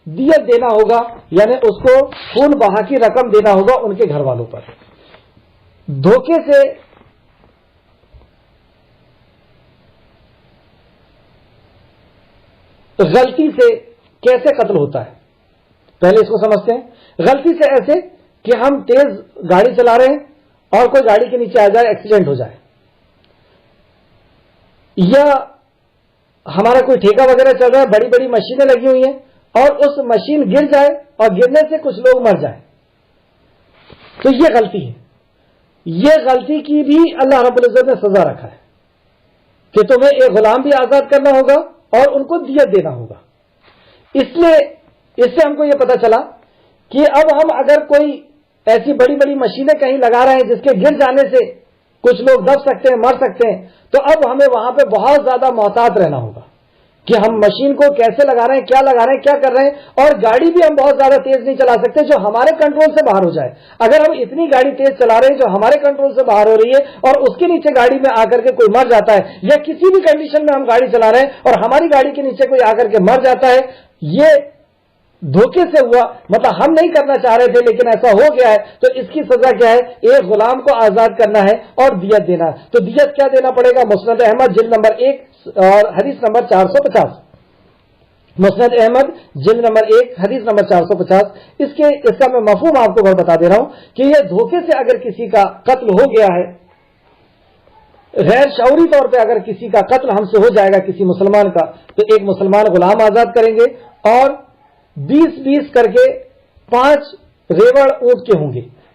دیت دینا ہوگا، یعنی اس کو خون بہا کی رقم دینا ہوگا ان کے گھر والوں پر. دھوکے سے غلطی سے کیسے قتل ہوتا ہے پہلے اس کو سمجھتے ہیں. غلطی سے ایسے کہ ہم تیز گاڑی چلا رہے ہیں اور کوئی گاڑی کے نیچے آ جائے، ایکسیڈنٹ ہو جائے، یا ہمارا کوئی ٹھیکہ وغیرہ چل رہا ہے، بڑی بڑی مشینیں لگی ہوئی ہیں اور اس مشین گر جائے اور گرنے سے کچھ لوگ مر جائیں، تو یہ غلطی ہے. یہ غلطی کی بھی اللہ رب العزت نے سزا رکھا ہے کہ تمہیں ایک غلام بھی آزاد کرنا ہوگا اور ان کو دیت دینا ہوگا. اس لیے اس سے ہم کو یہ پتا چلا کہ اب ہم اگر کوئی ایسی بڑی بڑی مشینیں کہیں لگا رہے ہیں جس کے گر جانے سے کچھ لوگ دب سکتے ہیں، مر سکتے ہیں، تو اب ہمیں وہاں پہ بہت زیادہ محتاط رہنا ہوگا کہ ہم مشین کو کیسے لگا رہے ہیں، کیا لگا رہے ہیں، کیا کر رہے ہیں. اور گاڑی بھی ہم بہت زیادہ تیز نہیں چلا سکتے جو ہمارے کنٹرول سے باہر ہو جائے. اگر ہم اتنی گاڑی تیز چلا رہے ہیں جو ہمارے کنٹرول سے باہر ہو رہی ہے اور اس کے نیچے گاڑی میں آ کر کے کوئی مر جاتا ہے، یا کسی بھی کنڈیشن میں ہم گاڑی چلا رہے ہیں اور ہماری گاڑی کے نیچے کوئی آ کر کے مر جاتا ہے، یہ دھوکے سے ہوا، مطلب ہم نہیں کرنا چاہ رہے تھے لیکن ایسا ہو گیا ہے. تو اس کی سزا کیا ہے؟ ایک غلام کو آزاد کرنا ہے اور دیت دینا ہے. تو دیت کیا دینا پڑے گا؟ مسند احمد جلد نمبر 1 اور حدیث نمبر 450. مسند احمد جلد نمبر 1 حدیث نمبر 450. اس کا میں مفہوم آپ کو بتا دے رہا ہوں کہ یہ دھوکے سے اگر کسی کا قتل ہو گیا ہے، غیر شعوری طور پہ اگر کسی کا قتل ہم سے ہو جائے گا کسی مسلمان کا، تو ایک مسلمان غلام آزاد کریں گے اور 20 کر کے 5 ریوڑ اونٹ کے ہوں گے.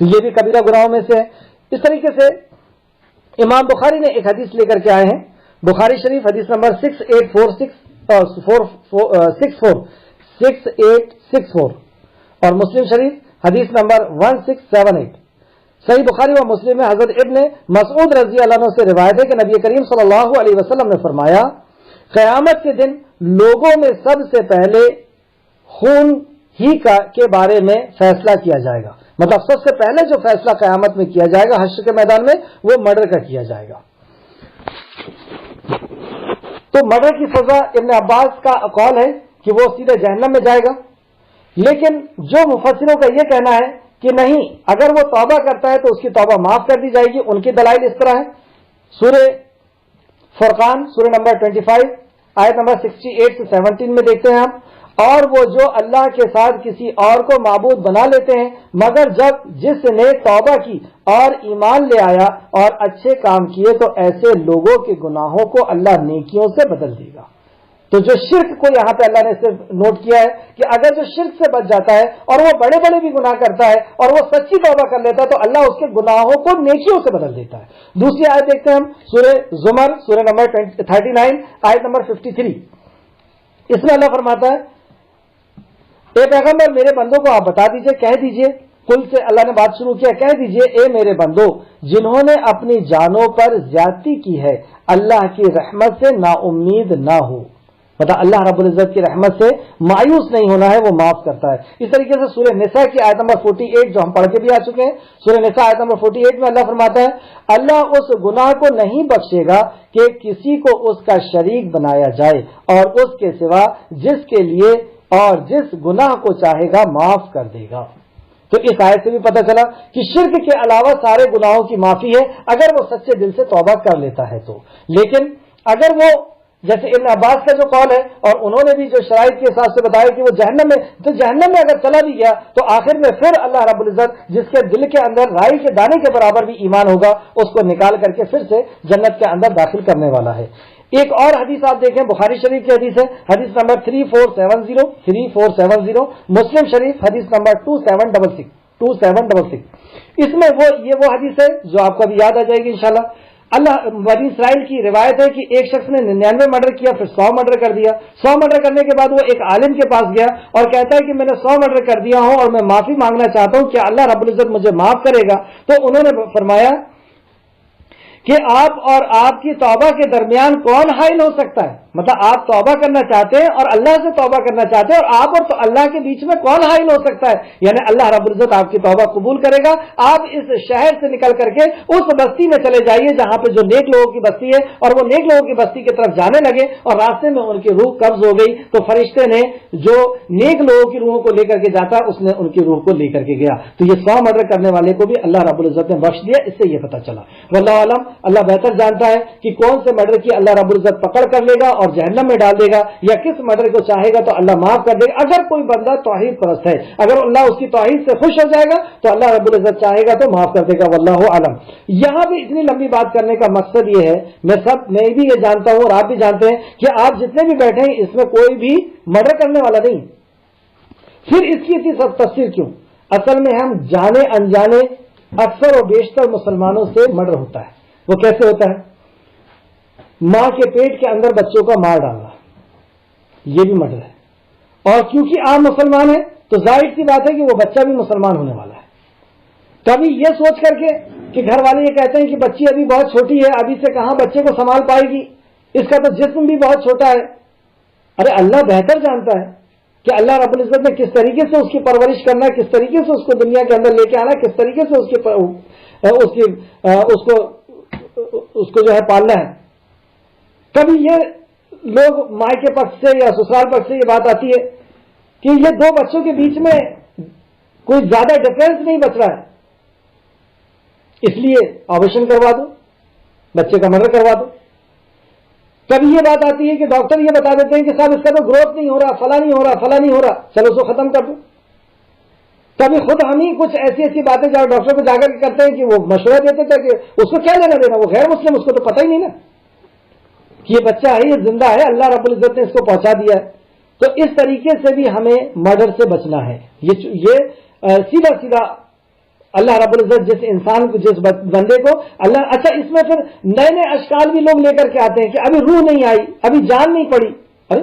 تو یہ بھی کبیرہ گناہوں میں سے ہے. اس طریقے سے امام بخاری نے ایک حدیث لے کر کے آئے ہیں، بخاری شریف حدیث نمبر 6864 اور مسلم شریف حدیث نمبر 1678. صحیح بخاری و مسلم میں حضرت ابن مسعود رضی اللہ عنہ سے روایت ہے کہ نبی کریم صلی اللہ علیہ وسلم نے فرمایا، قیامت کے دن لوگوں میں سب سے پہلے خون ہی کے بارے میں فیصلہ کیا جائے گا. مطلب سب سے پہلے جو فیصلہ قیامت میں کیا جائے گا حشر کے میدان میں، وہ مرڈر کا کیا جائے گا. تو مرڈر کی سزا ابن عباس کا قول ہے کہ وہ سیدھے جہنم میں جائے گا، لیکن جو مفسروں کا یہ کہنا ہے کہ نہیں، اگر وہ توبہ کرتا ہے تو اس کی توبہ معاف کر دی جائے گی. ان کی دلائل اس طرح ہے، سورہ فرقان سورہ نمبر 25 آیت نمبر 68 سے 17 میں دیکھتے ہیں ہم، اور وہ جو اللہ کے ساتھ کسی اور کو معبود بنا لیتے ہیں، مگر جس نے توبہ کی اور ایمان لے آیا اور اچھے کام کیے تو ایسے لوگوں کے گناہوں کو اللہ نیکیوں سے بدل دے گا. تو جو شرک کو یہاں پہ اللہ نے صرف نوٹ کیا ہے کہ اگر جو شرک سے بچ جاتا ہے اور وہ بڑے بڑے بھی گناہ کرتا ہے اور وہ سچی توبہ کر لیتا ہے تو اللہ اس کے گناہوں کو نیکیوں سے بدل دیتا ہے. دوسری آیت دیکھتے ہیں ہم، سورہ زمر سورہ نمبر 39 آیت نمبر 53. اس میں اللہ فرماتا ہے، اے پیغمبر میرے بندوں کو آپ بتا دیجئے، کہہ دیجئے، کل سے اللہ نے بات شروع کیا، کہہ دیجئے اے میرے بندو جنہوں نے اپنی جانوں پر زیادتی کی ہے اللہ کی رحمت سے نا امید نہ ہو. مطلب اللہ رب العزت کی رحمت سے مایوس نہیں ہونا ہے، وہ معاف کرتا ہے. اس طریقے سے سورہ نساء کی آیت نمبر 48 جو ہم پڑھ کے بھی آ چکے ہیں، سورہ نساء آیت نمبر 48 میں اللہ فرماتا ہے، اللہ اس گناہ کو نہیں بخشے گا کہ کسی کو اس کا شریک بنایا جائے اور اس کے سوا جس کے لیے اور جس گناہ کو چاہے گا معاف کر دے گا. تو اس آیت سے بھی پتہ چلا کہ شرک کے علاوہ سارے گناہوں کی معافی ہے اگر وہ سچے دل سے توبہ کر لیتا ہے تو. لیکن اگر وہ جیسے ابن عباس کا جو قول ہے اور انہوں نے بھی جو شرائط کے حساب سے بتایا کہ وہ جہنم میں، تو جہنم میں اگر چلا بھی گیا تو آخر میں پھر اللہ رب العزت جس کے دل کے اندر رائی کے دانے کے برابر بھی ایمان ہوگا اس کو نکال کر کے پھر سے جنت کے اندر داخل کرنے والا ہے. ایک اور حدیث آپ دیکھیں، بخاری شریف کی حدیث ہے، حدیث نمبر 3470 مسلم شریف حدیث نمبر 2766. اس میں وہ حدیث ہے جو آپ کو ابھی یاد آ جائے گی انشاءاللہ. اللہ بنی اسرائیل کی روایت ہے کہ ایک شخص نے 99 مرڈر کیا، پھر 100 مرڈر کر دیا. 100 مرڈر کرنے کے بعد وہ ایک عالم کے پاس گیا اور کہتا ہے کہ میں نے 100 مرڈر کر دیا ہوں اور میں معافی مانگنا چاہتا ہوں، کیا اللہ رب العزت مجھے معاف کرے گا؟ تو انہوں نے فرمایا کہ آپ اور آپ کی توبہ کے درمیان کون حائل ہو سکتا ہے؟ مطلب آپ توبہ کرنا چاہتے ہیں اور اللہ سے توبہ کرنا چاہتے ہیں اور آپ اور اللہ کے بیچ میں کون حائل ہو سکتا ہے؟ یعنی اللہ رب العزت آپ کی توبہ قبول کرے گا. آپ اس شہر سے نکل کر کے اس بستی میں چلے جائیے جہاں پہ جو نیک لوگوں کی بستی ہے، اور وہ نیک لوگوں کی بستی کی طرف جانے لگے اور راستے میں ان کی روح قبض ہو گئی تو فرشتے نے جو نیک لوگوں کی روحوں کو لے کر کے جاتا اس نے ان کی روح کو لے کر کے گیا. تو یہ 100 مرڈر کرنے والے کو بھی اللہ رب العزت نے بخش دیا. اس سے یہ پتہ چلا، واللہ عالم، اللہ بہتر جانتا ہے کہ کون سے مرڈر کی اللہ رب العزت پکڑ کر لے گا اور جہنم میں ڈال دے گا، یا کس مرڈر کو چاہے گا تو اللہ معاف کر دے گا. اگر کوئی بندہ توحید پرست ہے، اگر اللہ اس کی توحید سے خوش ہو جائے گا تو اللہ رب العزت چاہے گا تو معاف کر دے گا. واللہ عالم. یہاں بھی اتنی لمبی بات کرنے کا مقصد یہ ہے، میں بھی یہ جانتا ہوں اور آپ بھی جانتے ہیں کہ آپ جتنے بھی بیٹھے ہیں اس میں کوئی بھی مرڈر کرنے والا نہیں. پھر اس کی اتنی سب تفسیر کیوں؟ اصل میں ہم جانے انجانے اکثر و بیشتر مسلمانوں سے مرڈر ہوتا ہے. وہ کیسے ہوتا ہے؟ ماں کے پیٹ کے اندر بچوں کا مار ڈالنا، یہ بھی مرڈر ہے. اور کیونکہ آپ مسلمان ہیں تو ظاہر سی بات ہے کہ وہ بچہ بھی مسلمان ہونے والا ہے. کبھی یہ سوچ کر کے کہ گھر والے یہ کہتے ہیں کہ بچی ابھی بہت چھوٹی ہے، ابھی سے کہاں بچے کو سنبھال پائے گی، اس کا تو جسم بھی بہت چھوٹا ہے. ارے اللہ بہتر جانتا ہے کہ اللہ رب العزت نے کس طریقے سے اس کی پرورش کرنا ہے، کس طریقے سے اس کو دنیا کے اندر لے کے آنا ہے، کس طریقے سے اس کو جو ہے پالنا ہے. کبھی یہ لوگ مائکے پکش سے یا سسرال پکش سے یہ بات آتی ہے کہ یہ دو بچوں کے بیچ میں کوئی زیادہ ڈفرینس نہیں بچ رہا ہے، اس لیے آپریشن کروا دو، بچے کا مرڈر کروا دو. کبھی یہ بات آتی ہے کہ ڈاکٹر یہ بتا دیتے ہیں کہ صاحب اس کا تو گروتھ نہیں ہو رہا، فلاں نہیں ہو رہا، فلاں نہیں ہو رہا، چلو اس کو ختم کر دو. کبھی خود ہم ہی کچھ ایسی باتیں جب ڈاکٹر کو جا کر کرتے ہیں کہ وہ مشورہ دیتے تھے کہ اس کو کیا لینا دینا، وہ غیر مسلم، اس کو تو پتہ ہی نہیں نا کہ یہ بچہ ہے، یہ زندہ ہے، اللہ رب العزت نے اس کو پہنچا دیا ہے. تو اس طریقے سے بھی ہمیں مرڈر سے بچنا ہے. یہ سیدھا اللہ رب العزت جس انسان کو, جس بندے کو اللہ, اچھا اس میں پھر نئے نئے اشکال بھی لوگ لے کر کے آتے ہیں کہ ابھی روح نہیں آئی, ابھی جان نہیں پڑی. ارے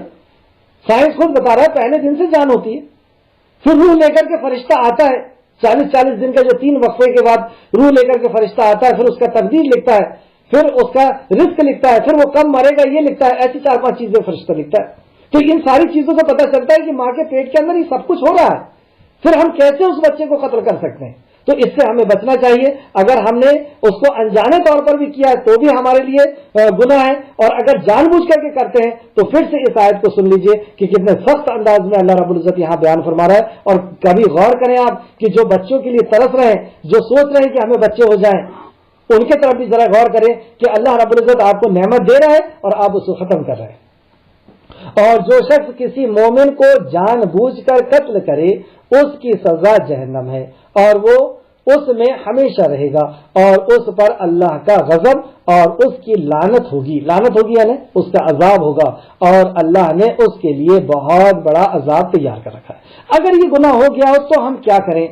سائنس خود بتا رہا ہے پہلے دن سے جان ہوتی ہے. پھر روح لے کر کے فرشتہ آتا ہے 40 دن کا جو 3 وقفے کے بعد روح لے کر کے فرشتہ آتا ہے, پھر اس کا تقدیر لکھتا ہے, پھر اس کا رزق لکھتا ہے, پھر وہ کب مرے گا یہ لکھتا ہے. ایسی 4-5 چیزیں فرشتہ لکھتا ہے. تو ان ساری چیزوں سے پتہ چلتا ہے کہ ماں کے پیٹ کے اندر یہ سب کچھ ہو رہا ہے. پھر ہم کیسے اس بچے کو قتل کر سکتے ہیں؟ تو اس سے ہمیں بچنا چاہیے. اگر ہم نے اس کو انجانے طور پر بھی کیا ہے تو بھی ہمارے لیے گناہ ہے, اور اگر جان بوجھ کر کے کرتے ہیں تو پھر سے اس آیت کو سن لیجئے کہ کتنے سخت انداز میں اللہ رب العزت یہاں بیان فرما رہا ہے. اور کبھی غور کریں آپ کہ جو بچوں کے لیے ترس رہے ہیں, جو سوچ رہے ہیں کہ ہمیں بچے ہو جائیں, ان کے طرف بھی ذرا غور کریں کہ اللہ رب العزت آپ کو نعمت دے رہا ہے اور آپ اس کو ختم کر رہے ہیں. اور جو شخص کسی مومن کو جان بوجھ کر قتل کرے اس کی سزا جہنم ہے, اور وہ اس میں ہمیشہ رہے گا, اور اس پر اللہ کا غضب اور اس کی لعنت ہوگی. لعنت ہوگی یعنی اس کا عذاب ہوگا, اور اللہ نے اس کے لیے بہت بڑا عذاب تیار کر رکھا ہے. اگر یہ گناہ ہو گیا ہو تو ہم کیا کریں؟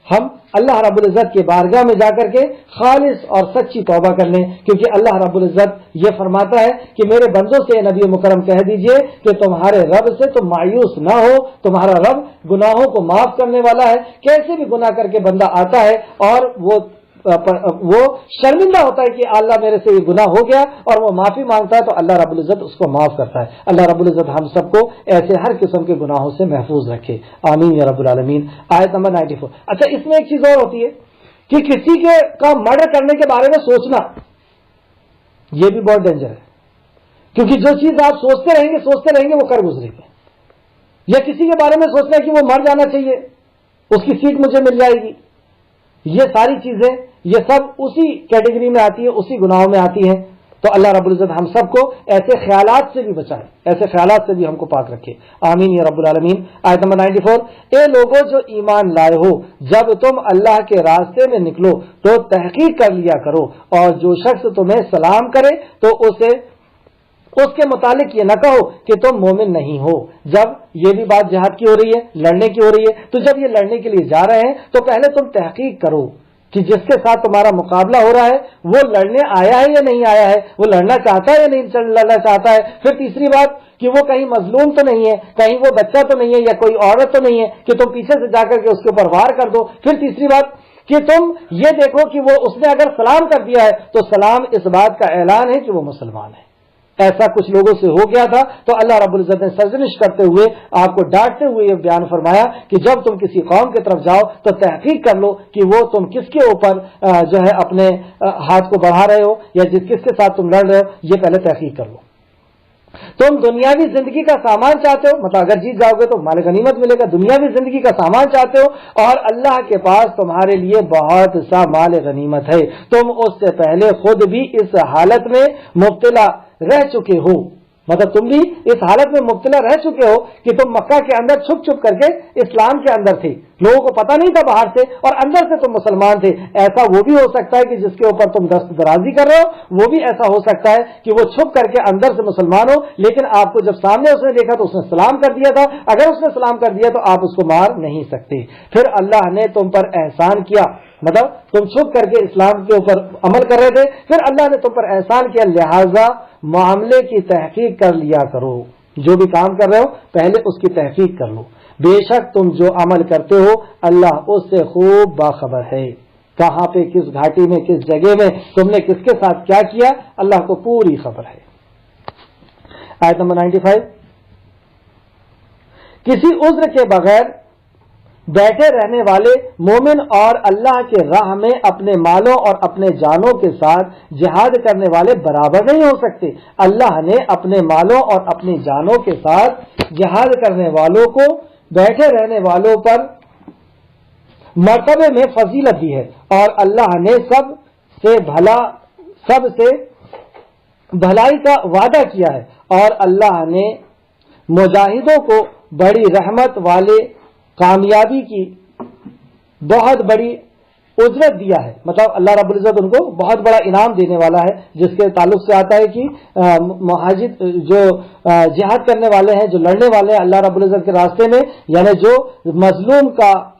ہم اللہ رب العزت کے بارگاہ میں جا کر کے خالص اور سچی توبہ کر لیں, کیونکہ اللہ رب العزت یہ فرماتا ہے کہ میرے بندوں سے نبی مکرم کہہ دیجئے کہ تمہارے رب سے تم مایوس نہ ہو, تمہارا رب گناہوں کو معاف کرنے والا ہے. کیسے بھی گناہ کر کے بندہ آتا ہے اور وہ شرمندہ ہوتا ہے کہ اللہ میرے سے یہ گناہ ہو گیا, اور وہ معافی مانگتا ہے تو اللہ رب العزت اس کو معاف کرتا ہے. اللہ رب العزت ہم سب کو ایسے ہر قسم کے گناہوں سے محفوظ رکھے, آمین یا رب العالمین. آیت نمبر 94. اچھا اس میں ایک چیز اور ہوتی ہے کہ کسی کا مرڈر کرنے کے بارے میں سوچنا, یہ بھی بہت ڈینجر ہے, کیونکہ جو چیز آپ سوچتے رہیں گے وہ کر گزرے گی. یا کسی کے بارے میں سوچنا کہ وہ مر جانا چاہیے, اس کی سیٹ مجھے مل جائے گی, یہ ساری چیزیں یہ سب اسی کیٹیگری میں آتی ہے, اسی گناہوں میں آتی ہیں. تو اللہ رب العزت ہم سب کو ایسے خیالات سے بھی بچائے, ایسے خیالات سے بھی ہم کو پاک رکھے, آمین یا رب العالمین. آیت نمبر 94. اے لوگوں جو ایمان لائے ہو, جب تم اللہ کے راستے میں نکلو تو تحقیق کر لیا کرو, اور جو شخص تمہیں سلام کرے تو اس کے متعلق یہ نہ کہو کہ تم مومن نہیں ہو. جب یہ بھی بات جہاد کی ہو رہی ہے, لڑنے کی ہو رہی ہے, تو جب یہ لڑنے کے لیے جا رہے ہیں تو پہلے تم تحقیق کرو کہ جس کے ساتھ تمہارا مقابلہ ہو رہا ہے وہ لڑنے آیا ہے یا نہیں آیا ہے, وہ لڑنا چاہتا ہے یا نہیں لڑنا چاہتا ہے. پھر تیسری بات کہ وہ کہیں مظلوم تو نہیں ہے, کہیں وہ بچہ تو نہیں ہے, یا کوئی عورت تو نہیں ہے کہ تم پیچھے سے جا کر کے اس کے اوپر وار کر دو. پھر تیسری بات کہ تم یہ دیکھو کہ وہ اس نے اگر سلام کر دیا ہے تو سلام اس بات کا اعلان ہے کہ وہ مسلمان ہے. ایسا کچھ لوگوں سے ہو گیا تھا, تو اللہ رب العزت نے سرزنش کرتے ہوئے آپ کو ڈانٹتے ہوئے یہ بیان فرمایا کہ جب تم کسی قوم کی طرف جاؤ تو تحقیق کر لو کہ وہ تم کس کے اوپر جو ہے اپنے ہاتھ کو بڑھا رہے ہو, یا کس کے ساتھ تم لڑ رہے ہو, یہ پہلے تحقیق کر لو. تم دنیاوی زندگی کا سامان چاہتے ہو, مطلب اگر جیت جاؤ گے تو مال غنیمت ملے گا, دنیاوی زندگی کا سامان چاہتے ہو اور اللہ کے پاس تمہارے لیے بہت سا مال غنیمت ہے, تم اس سے پہلے خود بھی اس حالت میں مبتلا رہ چکے ہو. مطلب تم بھی اس حالت میں مبتلا رہ چکے ہو کہ تم مکہ کے اندر چھپ چھپ کر کے اسلام کے اندر تھے, لوگوں کو پتہ نہیں تھا باہر سے, اور اندر سے تم مسلمان تھے. ایسا وہ بھی ہو سکتا ہے کہ جس کے اوپر تم دست درازی کر رہے ہو وہ بھی ایسا ہو سکتا ہے کہ وہ چھپ کر کے اندر سے مسلمان ہو, لیکن آپ کو جب سامنے اس نے دیکھا تو اس نے سلام کر دیا تھا. اگر اس نے سلام کر دیا تو آپ اس کو مار نہیں سکتے. پھر اللہ نے تم پر احسان کیا, مطلب تم چھپ کر کے اسلام کے اوپر عمل کر رہے تھے, پھر اللہ نے تم پر احسان کیا, لہذا معاملے کی تحقیق کر لیا کرو. جو بھی کام کر رہے ہو پہلے اس کی تحقیق کر لو. بے شک تم جو عمل کرتے ہو اللہ اس سے خوب باخبر ہے. کہاں پہ, کس گھاٹی میں, کس جگہ میں تم نے کس کے ساتھ کیا کیا, اللہ کو پوری خبر ہے. آیت نمبر 95. کسی عذر کے بغیر بیٹھے رہنے والے مومن اور اللہ کے راہ میں اپنے مالوں اور اپنے جانوں کے ساتھ جہاد کرنے والے برابر نہیں ہو سکتے. اللہ نے اپنے مالوں اور اپنی جانوں کے ساتھ جہاد کرنے والوں کو بیٹھے رہنے والوں پر مرتبے میں فضیلت دی ہے, اور اللہ نے سب سے بھلائی کا وعدہ کیا ہے, اور اللہ نے مجاہدوں کو بڑی رحمت والے کامیابی کی بہت بڑی اجرت دیا ہے. مطلب اللہ رب العزت ان کو بہت بڑا انعام دینے والا ہے, جس کے تعلق سے آتا ہے کہ مہاجر جو جہاد کرنے والے ہیں, جو لڑنے والے ہیں اللہ رب العزت کے راستے میں, یعنی جو مظلوم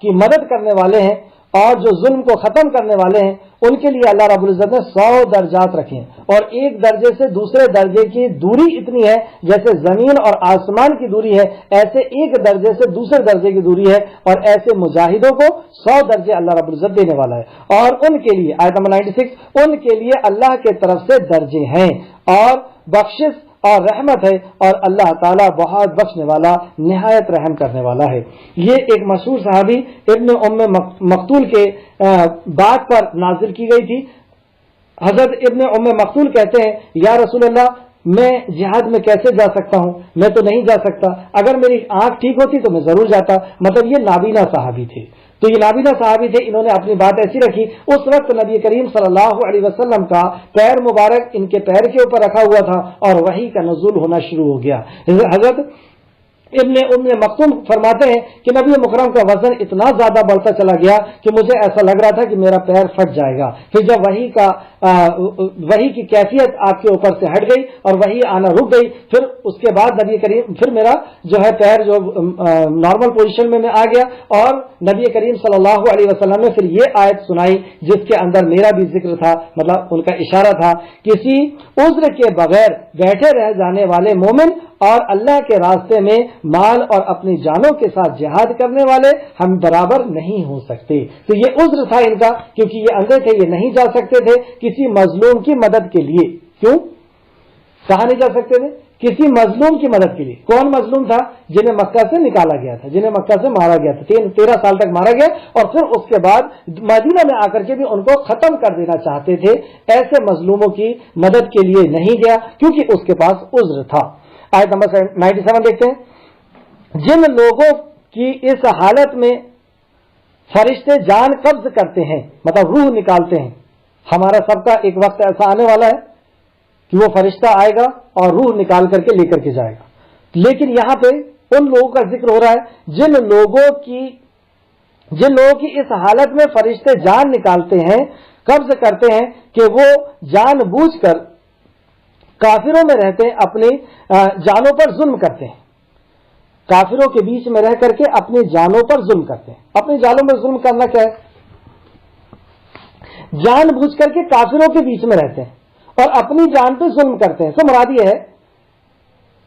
کی مدد کرنے والے ہیں, اور جو ظلم کو ختم کرنے والے ہیں ان کے لیے اللہ رب العزت نے 100 درجات رکھے ہیں، اور ایک درجے سے دوسرے درجے کی دوری اتنی ہے جیسے زمین اور آسمان کی دوری ہے، ایسے ایک درجے سے دوسرے درجے کی دوری ہے، اور ایسے مجاہدوں کو 100 درجے اللہ رب العزت دینے والا ہے۔ اور ان کے لیے آیت نمبر 96، ان کے لیے اللہ کی طرف سے درجے ہیں اور بخشش اور رحمت ہے، اور اللہ تعالیٰ بہت بخشنے والا نہایت رحم کرنے والا ہے۔ یہ ایک مشہور صحابی ابن ام مقتول کے بات پر نازل کی گئی تھی۔ حضرت ابن ام مقتول کہتے ہیں یا رسول اللہ میں جہاد میں کیسے جا سکتا ہوں، میں تو نہیں جا سکتا، اگر میری آنکھ ٹھیک ہوتی تو میں ضرور جاتا۔ مطلب یہ نابینا صحابی تھے، تو یہ نابینا صحابی تھے، انہوں نے اپنی بات ایسی رکھی۔ اس وقت نبی کریم صلی اللہ علیہ وسلم کا پیر مبارک ان کے پیر کے اوپر رکھا ہوا تھا اور وحی کا نزول ہونا شروع ہو گیا۔ حضرت ابن ام مکتوم فرماتے ہیں کہ نبی مکرم کا وزن اتنا زیادہ بڑھتا چلا گیا کہ مجھے ایسا لگ رہا تھا کہ میرا پیر پھٹ جائے گا۔ پھر جب وحی کی کیفیت آپ کے اوپر سے ہٹ گئی اور وحی آنا رک گئی، پھر اس کے بعد نبی کریم پھر میرا جو ہے پیر جو نارمل پوزیشن میں آ گیا، اور نبی کریم صلی اللہ علیہ وسلم نے پھر یہ آیت سنائی جس کے اندر میرا بھی ذکر تھا، مطلب ان کا اشارہ تھا، کسی عذر کے بغیر بیٹھے رہ جانے والے مومن اور اللہ کے راستے میں مال اور اپنی جانوں کے ساتھ جہاد کرنے والے ہم برابر نہیں ہو سکتے۔ تو یہ عذر تھا ان کا، کیونکہ یہ اندھے تھے، یہ نہیں جا سکتے تھے کسی مظلوم کی مدد کے لیے۔ کیوں؟ کہاں نہیں جا سکتے تھے؟ کسی مظلوم کی مدد کے لیے۔ کون مظلوم تھا؟ جنہیں مکہ سے نکالا گیا تھا، جنہیں مکہ سے مارا گیا تھا، 13 سال تک مارا گیا، اور پھر اس کے بعد مدینہ میں آ کر کے بھی ان کو ختم کر دینا چاہتے تھے۔ ایسے مظلوموں کی مدد کے لیے نہیں گیا کیونکہ اس کے پاس عذر تھا۔ آیت نمبر 97 دیکھتے ہیں، جن لوگوں کی اس حالت میں فرشتے جان قبض کرتے ہیں، مطلب روح نکالتے ہیں۔ ہمارا سب کا ایک وقت ایسا آنے والا ہے کہ وہ فرشتہ آئے گا اور روح نکال کر کے لے کر کے جائے گا، لیکن یہاں پہ ان لوگوں کا ذکر ہو رہا ہے جن لوگوں کی اس حالت میں فرشتے جان نکالتے ہیں، قبض کرتے ہیں، کہ وہ جان بوجھ کر کافروں میں رہتے ہیں، اپنی جانوں پر ظلم کرتے ہیں۔ کافروں کے بیچ میں رہ کر کے اپنی جانوں پر ظلم کرتے ہیں۔ اپنی جانوں پر ظلم کرنا کیا ہے؟ جان بوجھ کر کے کافروں کے بیچ میں رہتے ہیں اور اپنی جان پہ ظلم کرتے ہیں۔ تو مراد یہ ہے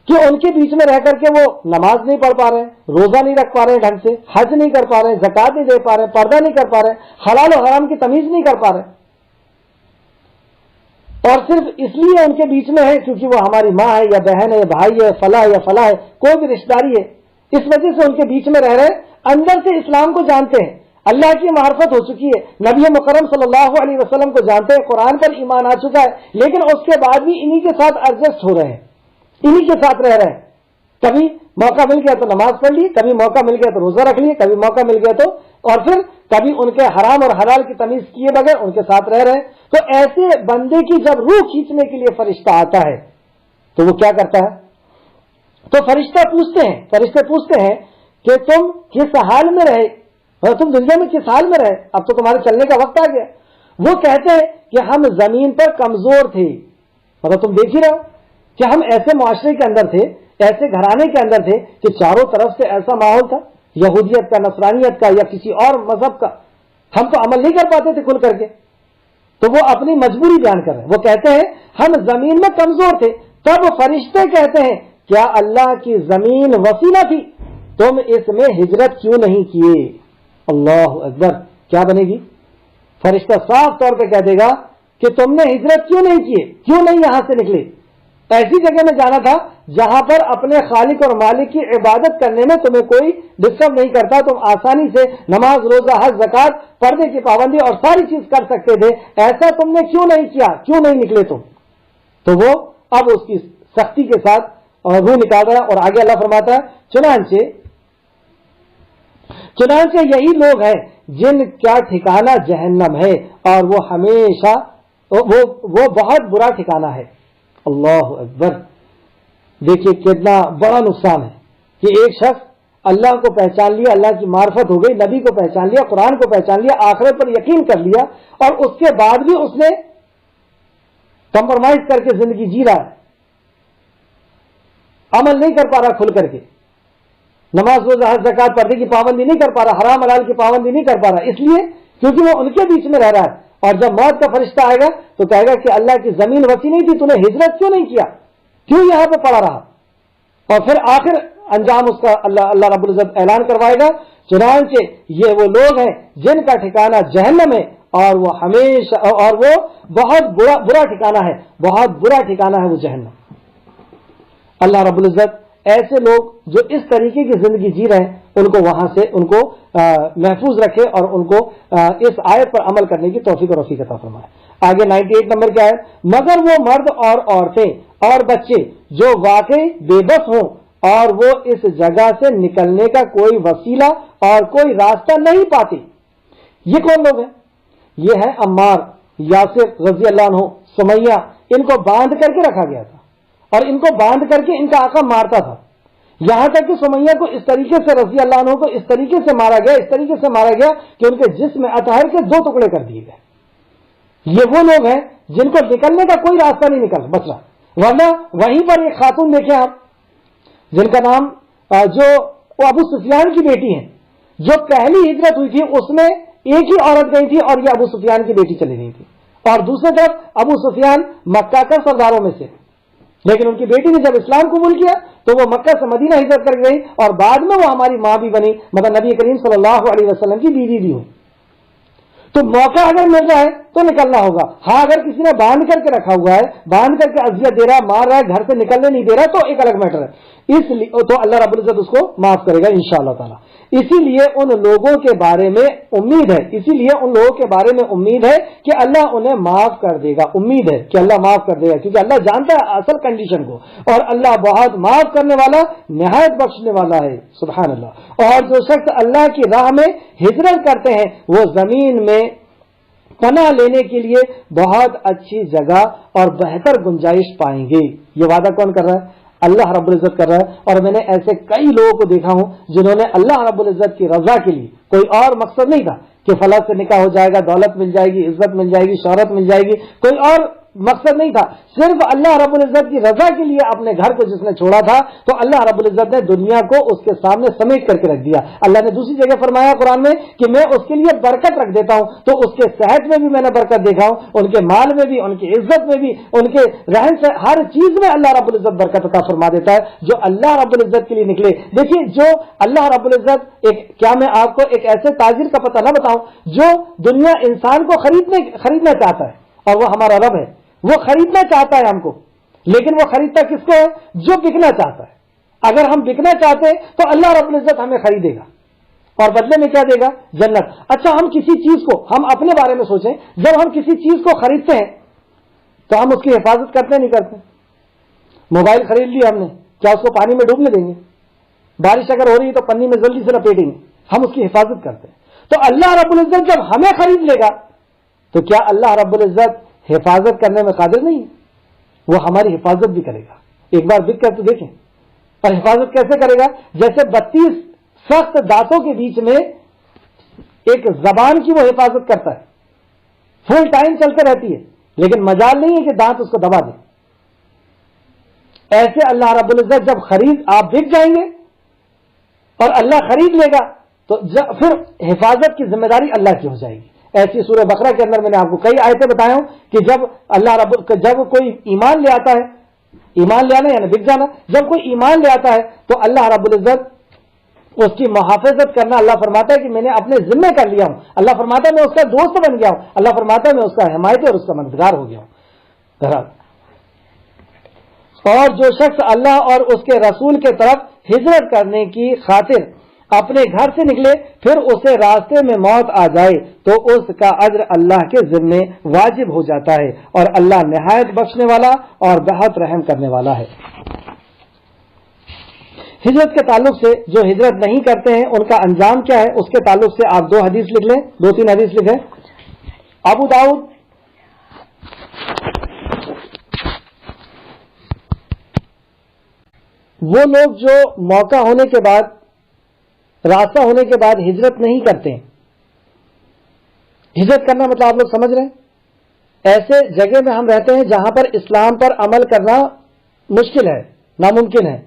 کہ ان کے بیچ میں رہ کر کے وہ نماز نہیں پڑھ پا رہے ہیں، روزہ نہیں رکھ پا رہے ہیں ڈھنگ سے، حج نہیں کر پا رہے ہیں، زکات نہیں دے پا رہے ہیں، پردہ نہیں کر پا رہے ہیں، حلال و حرام کی تمیز نہیں کر پا رہے ہیں، اور صرف اس لیے ان کے بیچ میں ہے کیونکہ وہ ہماری ماں ہے یا بہن ہے یا بھائی ہے، فلاں یا فلاں ہے، کوئی بھی رشتہ داری ہے، اس وجہ سے ان کے بیچ میں رہ رہے، اندر سے اسلام کو جانتے ہیں، اللہ کی معرفت ہو چکی ہے، نبی مکرم صلی اللہ علیہ وسلم کو جانتے ہیں، قرآن پر ایمان آ چکا ہے، لیکن اس کے بعد بھی انہی کے ساتھ ایڈجسٹ ہو رہے ہیں، انہی کے ساتھ رہ رہے ہیں۔ کبھی موقع مل گیا تو نماز پڑھ لی، کبھی موقع مل گیا تو روزہ رکھ لیے، کبھی موقع مل گیا تو، اور پھر کبھی ان کے حرام اور حلال کی تمیز کیے بغیر ان کے ساتھ رہ رہے ہیں۔ تو ایسے بندے کی جب روح کھینچنے کے لیے فرشتہ آتا ہے تو وہ کیا کرتا ہے؟ تو فرشتے پوچھتے ہیں کہ تم کس حال میں رہے، تم دنیا میں کس حال میں رہے، اب تو تمہارے چلنے کا وقت آ گیا۔ وہ کہتے ہیں کہ ہم زمین پر کمزور تھے، مطلب تم دیکھ ہی رہو کہ ہم ایسے معاشرے کے اندر تھے، ایسے گھرانے کے اندر تھے کہ چاروں طرف سے ایسا ماحول تھا، یہودیت کا، نصرانیت کا یا کسی اور مذہب کا، ہم تو عمل نہیں کر پاتے تھے کھل کر کے۔ تو وہ اپنی مجبوری بیان کر رہے ہیں، وہ کہتے ہیں ہم زمین میں کمزور تھے، تب فرشتے کہتے ہیں کیا اللہ کی زمین وسیع نہ تھی، تم اس میں ہجرت کیوں نہیں کیے؟ اللہ اکبر، کیا بنے گی؟ فرشتہ صاف طور پہ کہہ دے گا کہ تم نے ہجرت کیوں نہیں کیے، کیوں نہیں یہاں سے نکلے؟ ایسی جگہ میں جانا تھا جہاں پر اپنے خالق اور مالک کی عبادت کرنے میں تمہیں کوئی ڈسٹرب نہیں کرتا، تم آسانی سے نماز، روزہ، حج، زکات، پردے کی پابندی اور ساری چیز کر سکتے تھے، ایسا تم نے کیوں نہیں کیا، کیوں نہیں نکلے تم؟ تو وہ اب اس کی سختی کے ساتھ روح نکال رہا ہے، اور آگے اللہ فرماتا ہے چنانچہ یہی لوگ ہیں جن کا ٹھکانہ جہنم ہے اور وہ ہمیشہ وہ بہت برا ٹھکانہ ہے۔ اللہ اکبر، دیکھیے کتنا بڑا نقصان ہے کہ ایک شخص اللہ کو پہچان لیا، اللہ کی معرفت ہو گئی، نبی کو پہچان لیا، قرآن کو پہچان لیا، آخرت پر یقین کر لیا، اور اس کے بعد بھی اس نے کمپرومائز کر کے زندگی جی رہا ہے، عمل نہیں کر پا رہا کھل کر کے، نماز، روزہ، حج، زکات، پردے کی پابندی نہیں کر پا رہا، حرام حلال کی پابندی نہیں کر پا رہا، اس لیے کیونکہ وہ ان کے بیچ میں رہ رہا ہے. اور جب موت کا فرشتہ آئے گا تو کہے گا کہ اللہ کی زمین وسیع نہیں تھی, تو نے ہجرت کیوں نہیں کیا, کیوں یہاں پہ پڑا رہا؟ اور پھر آخر انجام اس کا اللہ رب العزت اعلان کروائے گا, چنانچہ یہ وہ لوگ ہیں جن کا ٹھکانہ جہنم ہے, اور وہ ہمیشہ اور وہ بہت برا ٹھکانہ ہے, بہت برا ٹھکانہ ہے وہ جہنم. اللہ رب العزت ایسے لوگ جو اس طریقے کی زندگی جی رہے ہیں ان کو وہاں سے ان کو محفوظ رکھے اور ان کو اس آیت پر عمل کرنے کی توفیق اور رفیق عطا فرمائے. آگے 98 نمبر کیا ہے؟ مگر وہ مرد اور عورتیں اور بچے جو واقعی بے بس ہوں اور وہ اس جگہ سے نکلنے کا کوئی وسیلہ اور کوئی راستہ نہیں پاتے. یہ کون لوگ ہیں؟ یہ ہے عمار, یاسر رضی اللہ عنہ, سمیہ. ان کو باندھ کر کے رکھا گیا تھا اور ان کو باندھ کر کے ان کا آقا مارتا تھا, یہاں تک کہ سمیہ کو اس طریقے سے رضی اللہ عنہ کو اس طریقے سے مارا گیا, اس طریقے سے مارا گیا کہ ان کے جسم اطہر کے 2 ٹکڑے کر دیے گئے. یہ وہ لوگ ہیں جن کو نکلنے کا کوئی راستہ نہیں نکل بچ رہا. ورنہ وہیں پر ایک خاتون دیکھیں آپ, جن کا نام جو ابو سفیان کی بیٹی ہیں, جو پہلی ہجرت ہوئی تھی اس میں ایک ہی عورت گئی تھی اور یہ ابو سفیان کی بیٹی چلی گئی تھی, اور دوسری طرف ابو سفیان مکہ کا سرداروں میں سے, لیکن ان کی بیٹی نے جب اسلام قبول کیا تو وہ مکہ سے مدینہ ہجرت کر گئی اور بعد میں وہ ہماری ماں بھی بنی, مگر نبی کریم صلی اللہ علیہ وسلم کی بیوی بھی ہوئی. تو موقع اگر مل رہا ہے تو نکلنا ہوگا. ہاں اگر کسی نے باندھ کر کے رکھا ہوا ہے, باندھ کر کے اذیت دے رہا ہے, مار رہا ہے, گھر سے نکلنے نہیں دے رہا, تو ایک الگ میٹر ہے, اس لیے تو اللہ رب العزت اس کو معاف کرے گا انشاءاللہ تعالی. اسی لیے ان لوگوں کے بارے میں امید ہے, اسی لیے ان لوگوں کے بارے میں امید ہے کہ اللہ انہیں معاف کر دے گا, امید ہے کہ اللہ معاف کر دے گا, کیونکہ اللہ جانتا ہے اصل کنڈیشن کو, اور اللہ بہت معاف کرنے والا, نہایت بخشنے والا ہے. سبحان اللہ. اور جو شخص اللہ کی راہ میں ہجرت کرتے ہیں وہ زمین میں پناہ لینے کے لیے بہت اچھی جگہ اور بہتر گنجائش پائیں گے. یہ وعدہ کون کر رہا ہے؟ اللہ رب العزت کر رہا ہے. اور میں نے ایسے کئی لوگوں کو دیکھا ہوں جنہوں نے اللہ رب العزت کی رضا کے لیے, کوئی اور مقصد نہیں تھا کہ فلاں سے نکاح ہو جائے گا, دولت مل جائے گی, عزت مل جائے گی, شہرت مل جائے گی, کوئی اور مقصد نہیں تھا, صرف اللہ رب العزت کی رضا کے لیے اپنے گھر کو جس نے چھوڑا تھا تو اللہ رب العزت نے دنیا کو اس کے سامنے سمیٹ کر کے رکھ دیا. اللہ نے دوسری جگہ فرمایا قرآن میں کہ میں اس کے لیے برکت رکھ دیتا ہوں, تو اس کے صحت میں بھی میں نے برکت دیکھا ہوں, ان کے مال میں بھی, ان کی عزت میں بھی, ان کے رہن سے, ہر چیز میں اللہ رب العزت برکت عطا فرما دیتا ہے جو اللہ رب العزت کے لیے نکلے. دیکھیے جو اللہ رب العزت, کیا میں آپ کو ایک ایسے تاجر کا پتہ نہ بتاؤں جو دنیا انسان کو خریدنا چاہتا ہے, اور وہ ہمارا رب ہے, وہ خریدنا چاہتا ہے ہم کو, لیکن وہ خریدتا کس کو ہے؟ جو بکنا چاہتا ہے. اگر ہم بکنا چاہتے ہیں تو اللہ رب العزت ہمیں خریدے گا اور بدلے میں کیا دے گا؟ جنت. اچھا ہم کسی چیز کو, ہم اپنے بارے میں سوچیں, جب ہم کسی چیز کو خریدتے ہیں تو ہم اس کی حفاظت کرتے نہیں کرتے؟ موبائل خرید لیا ہم نے, کیا اس کو پانی میں ڈوبنے دیں گے؟ بارش اگر ہو رہی ہے تو پنی میں جلدی سے لپیٹیں گے, ہم اس کی حفاظت کرتے ہیں. تو اللہ رب العزت جب ہمیں خرید لے گا تو کیا اللہ رب العزت حفاظت کرنے میں قادر نہیں؟ وہ ہماری حفاظت بھی کرے گا. ایک بار بک کر تو دیکھیں. اور حفاظت کیسے کرے گا؟ جیسے 32 سخت دانتوں کے بیچ میں ایک زبان کی وہ حفاظت کرتا ہے, فل ٹائم چلتے رہتی ہے, لیکن مجال نہیں ہے کہ دانت اس کو دبا دے. ایسے اللہ رب العزت جب آپ بک جائیں گے اور اللہ خرید لے گا تو پھر حفاظت کی ذمہ داری اللہ کی ہو جائے گی. ایسی سورہ بقرہ کے اندر میں نے آپ کو کئی آیتیں بتایا ہوں کہ جب کوئی ایمان لے آتا ہے, ایمان لے آنا یعنی بک جانا, جب کوئی ایمان لے آتا ہے تو اللہ رب العزت اس کی محافظت کرنا اللہ فرماتا ہے کہ میں نے اپنے ذمہ کر لیا ہوں. اللہ فرماتا ہے میں اس کا دوست بن گیا ہوں, اللہ فرماتا ہے میں اس کا حمایتی اور اس کا مددگار ہو گیا ہوں. اور جو شخص اللہ اور اس کے رسول کے طرف ہجرت کرنے کی خاطر اپنے گھر سے نکلے پھر اسے راستے میں موت آ جائے تو اس کا اجر اللہ کے ذمے واجب ہو جاتا ہے, اور اللہ نہایت بخشنے والا اور بہت رحم کرنے والا ہے. ہجرت کے تعلق سے جو ہجرت نہیں کرتے ہیں ان کا انجام کیا ہے, اس کے تعلق سے آپ 2 حدیث لکھ لیں, 2-3 حدیث لکھیں. ابو داؤد وہ لوگ جو موقع ہونے کے بعد, راستہ ہونے کے بعد ہجرت نہیں کرتے. ہجرت کرنا مطلب آپ لوگ سمجھ رہے ہیں, ایسے جگہ میں ہم رہتے ہیں جہاں پر اسلام پر عمل کرنا مشکل ہے, ناممکن ہے,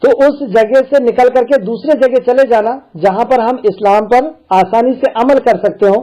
تو اس جگہ سے نکل کر کے دوسرے جگہ چلے جانا جہاں پر ہم اسلام پر آسانی سے عمل کر سکتے ہوں,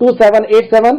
2787,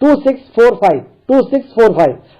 2645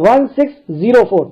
1604,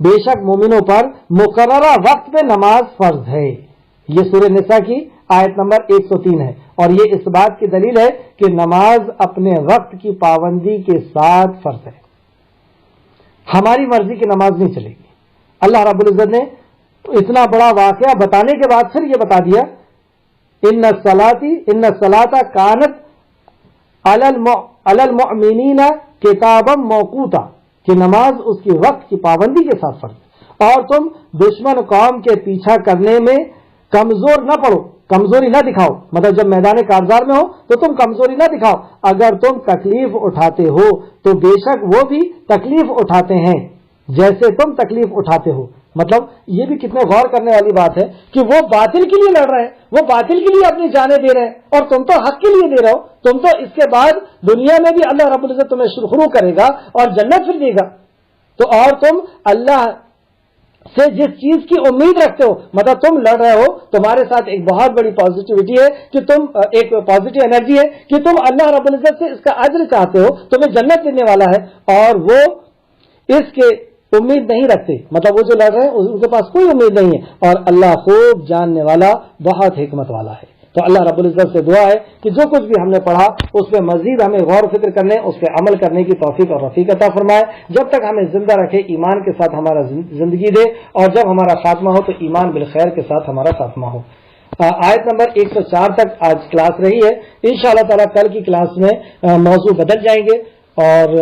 بے شک مومنوں پر مقررہ وقت پہ نماز فرض ہے. یہ سورہ نساء کی آیت نمبر 103 ہے، اور یہ اس بات کی دلیل ہے کہ نماز اپنے وقت کی پابندی کے ساتھ فرض ہے. ہماری مرضی کی نماز نہیں چلے گی. اللہ رب العزت نے اتنا بڑا واقعہ بتانے کے بعد پھر یہ بتا دیا ان الصلاۃ کانت علی المؤمنین کتابا موقوتا، کہ نماز اس کی وقت کی پابندی کے ساتھ فرض ہے. اور تم دشمن قوم کے پیچھا کرنے میں کمزور نہ پڑو، کمزوری نہ دکھاؤ. مطلب جب میدان کارزار میں ہو تو تم کمزوری نہ دکھاؤ. اگر تم تکلیف اٹھاتے ہو تو بے شک وہ بھی تکلیف اٹھاتے ہیں جیسے تم تکلیف اٹھاتے ہو. مطلب یہ بھی کتنے غور کرنے والی بات ہے کہ وہ باطل کے لیے لڑ رہے ہیں، وہ باطل کے لیے اپنی جانیں دے رہے ہیں، اور تم تو حق کے لیے دے رہے ہو. تم تو اس کے بعد دنیا میں بھی اللہ رب العزت تمہیں شروع کرے گا اور جنت پھر دے گا. تو اور تم اللہ سے جس چیز کی امید رکھتے ہو، مطلب تم لڑ رہے ہو، تمہارے ساتھ ایک بہت بڑی پازیٹیوٹی ہے کہ تم ایک پازیٹیو انرجی ہے کہ تم اللہ رب العزت سے اس کا اجر چاہتے ہو، تمہیں جنت دینے والا ہے، اور وہ اس کے امید نہیں رکھتے. مطلب وہ جو لڑ رہے ہیں ان کے پاس کوئی امید نہیں ہے، اور اللہ خوب جاننے والا، بہت حکمت والا ہے. تو اللہ رب العزت سے دعا ہے کہ جو کچھ بھی ہم نے پڑھا اس پہ مزید ہمیں غور و فکر کرنے، اس پہ عمل کرنے کی توفیق اور رفیق عطا فرمائے. جب تک ہمیں زندہ رکھے ایمان کے ساتھ ہمارا زندگی دے، اور جب ہمارا خاتمہ ہو تو ایمان بالخیر کے ساتھ ہمارا خاتمہ ہو. آیت نمبر 104 تک آج کلاس رہی ہے. انشاءاللہ تعالی کل کی کلاس میں موضوع بدل جائیں گے، اور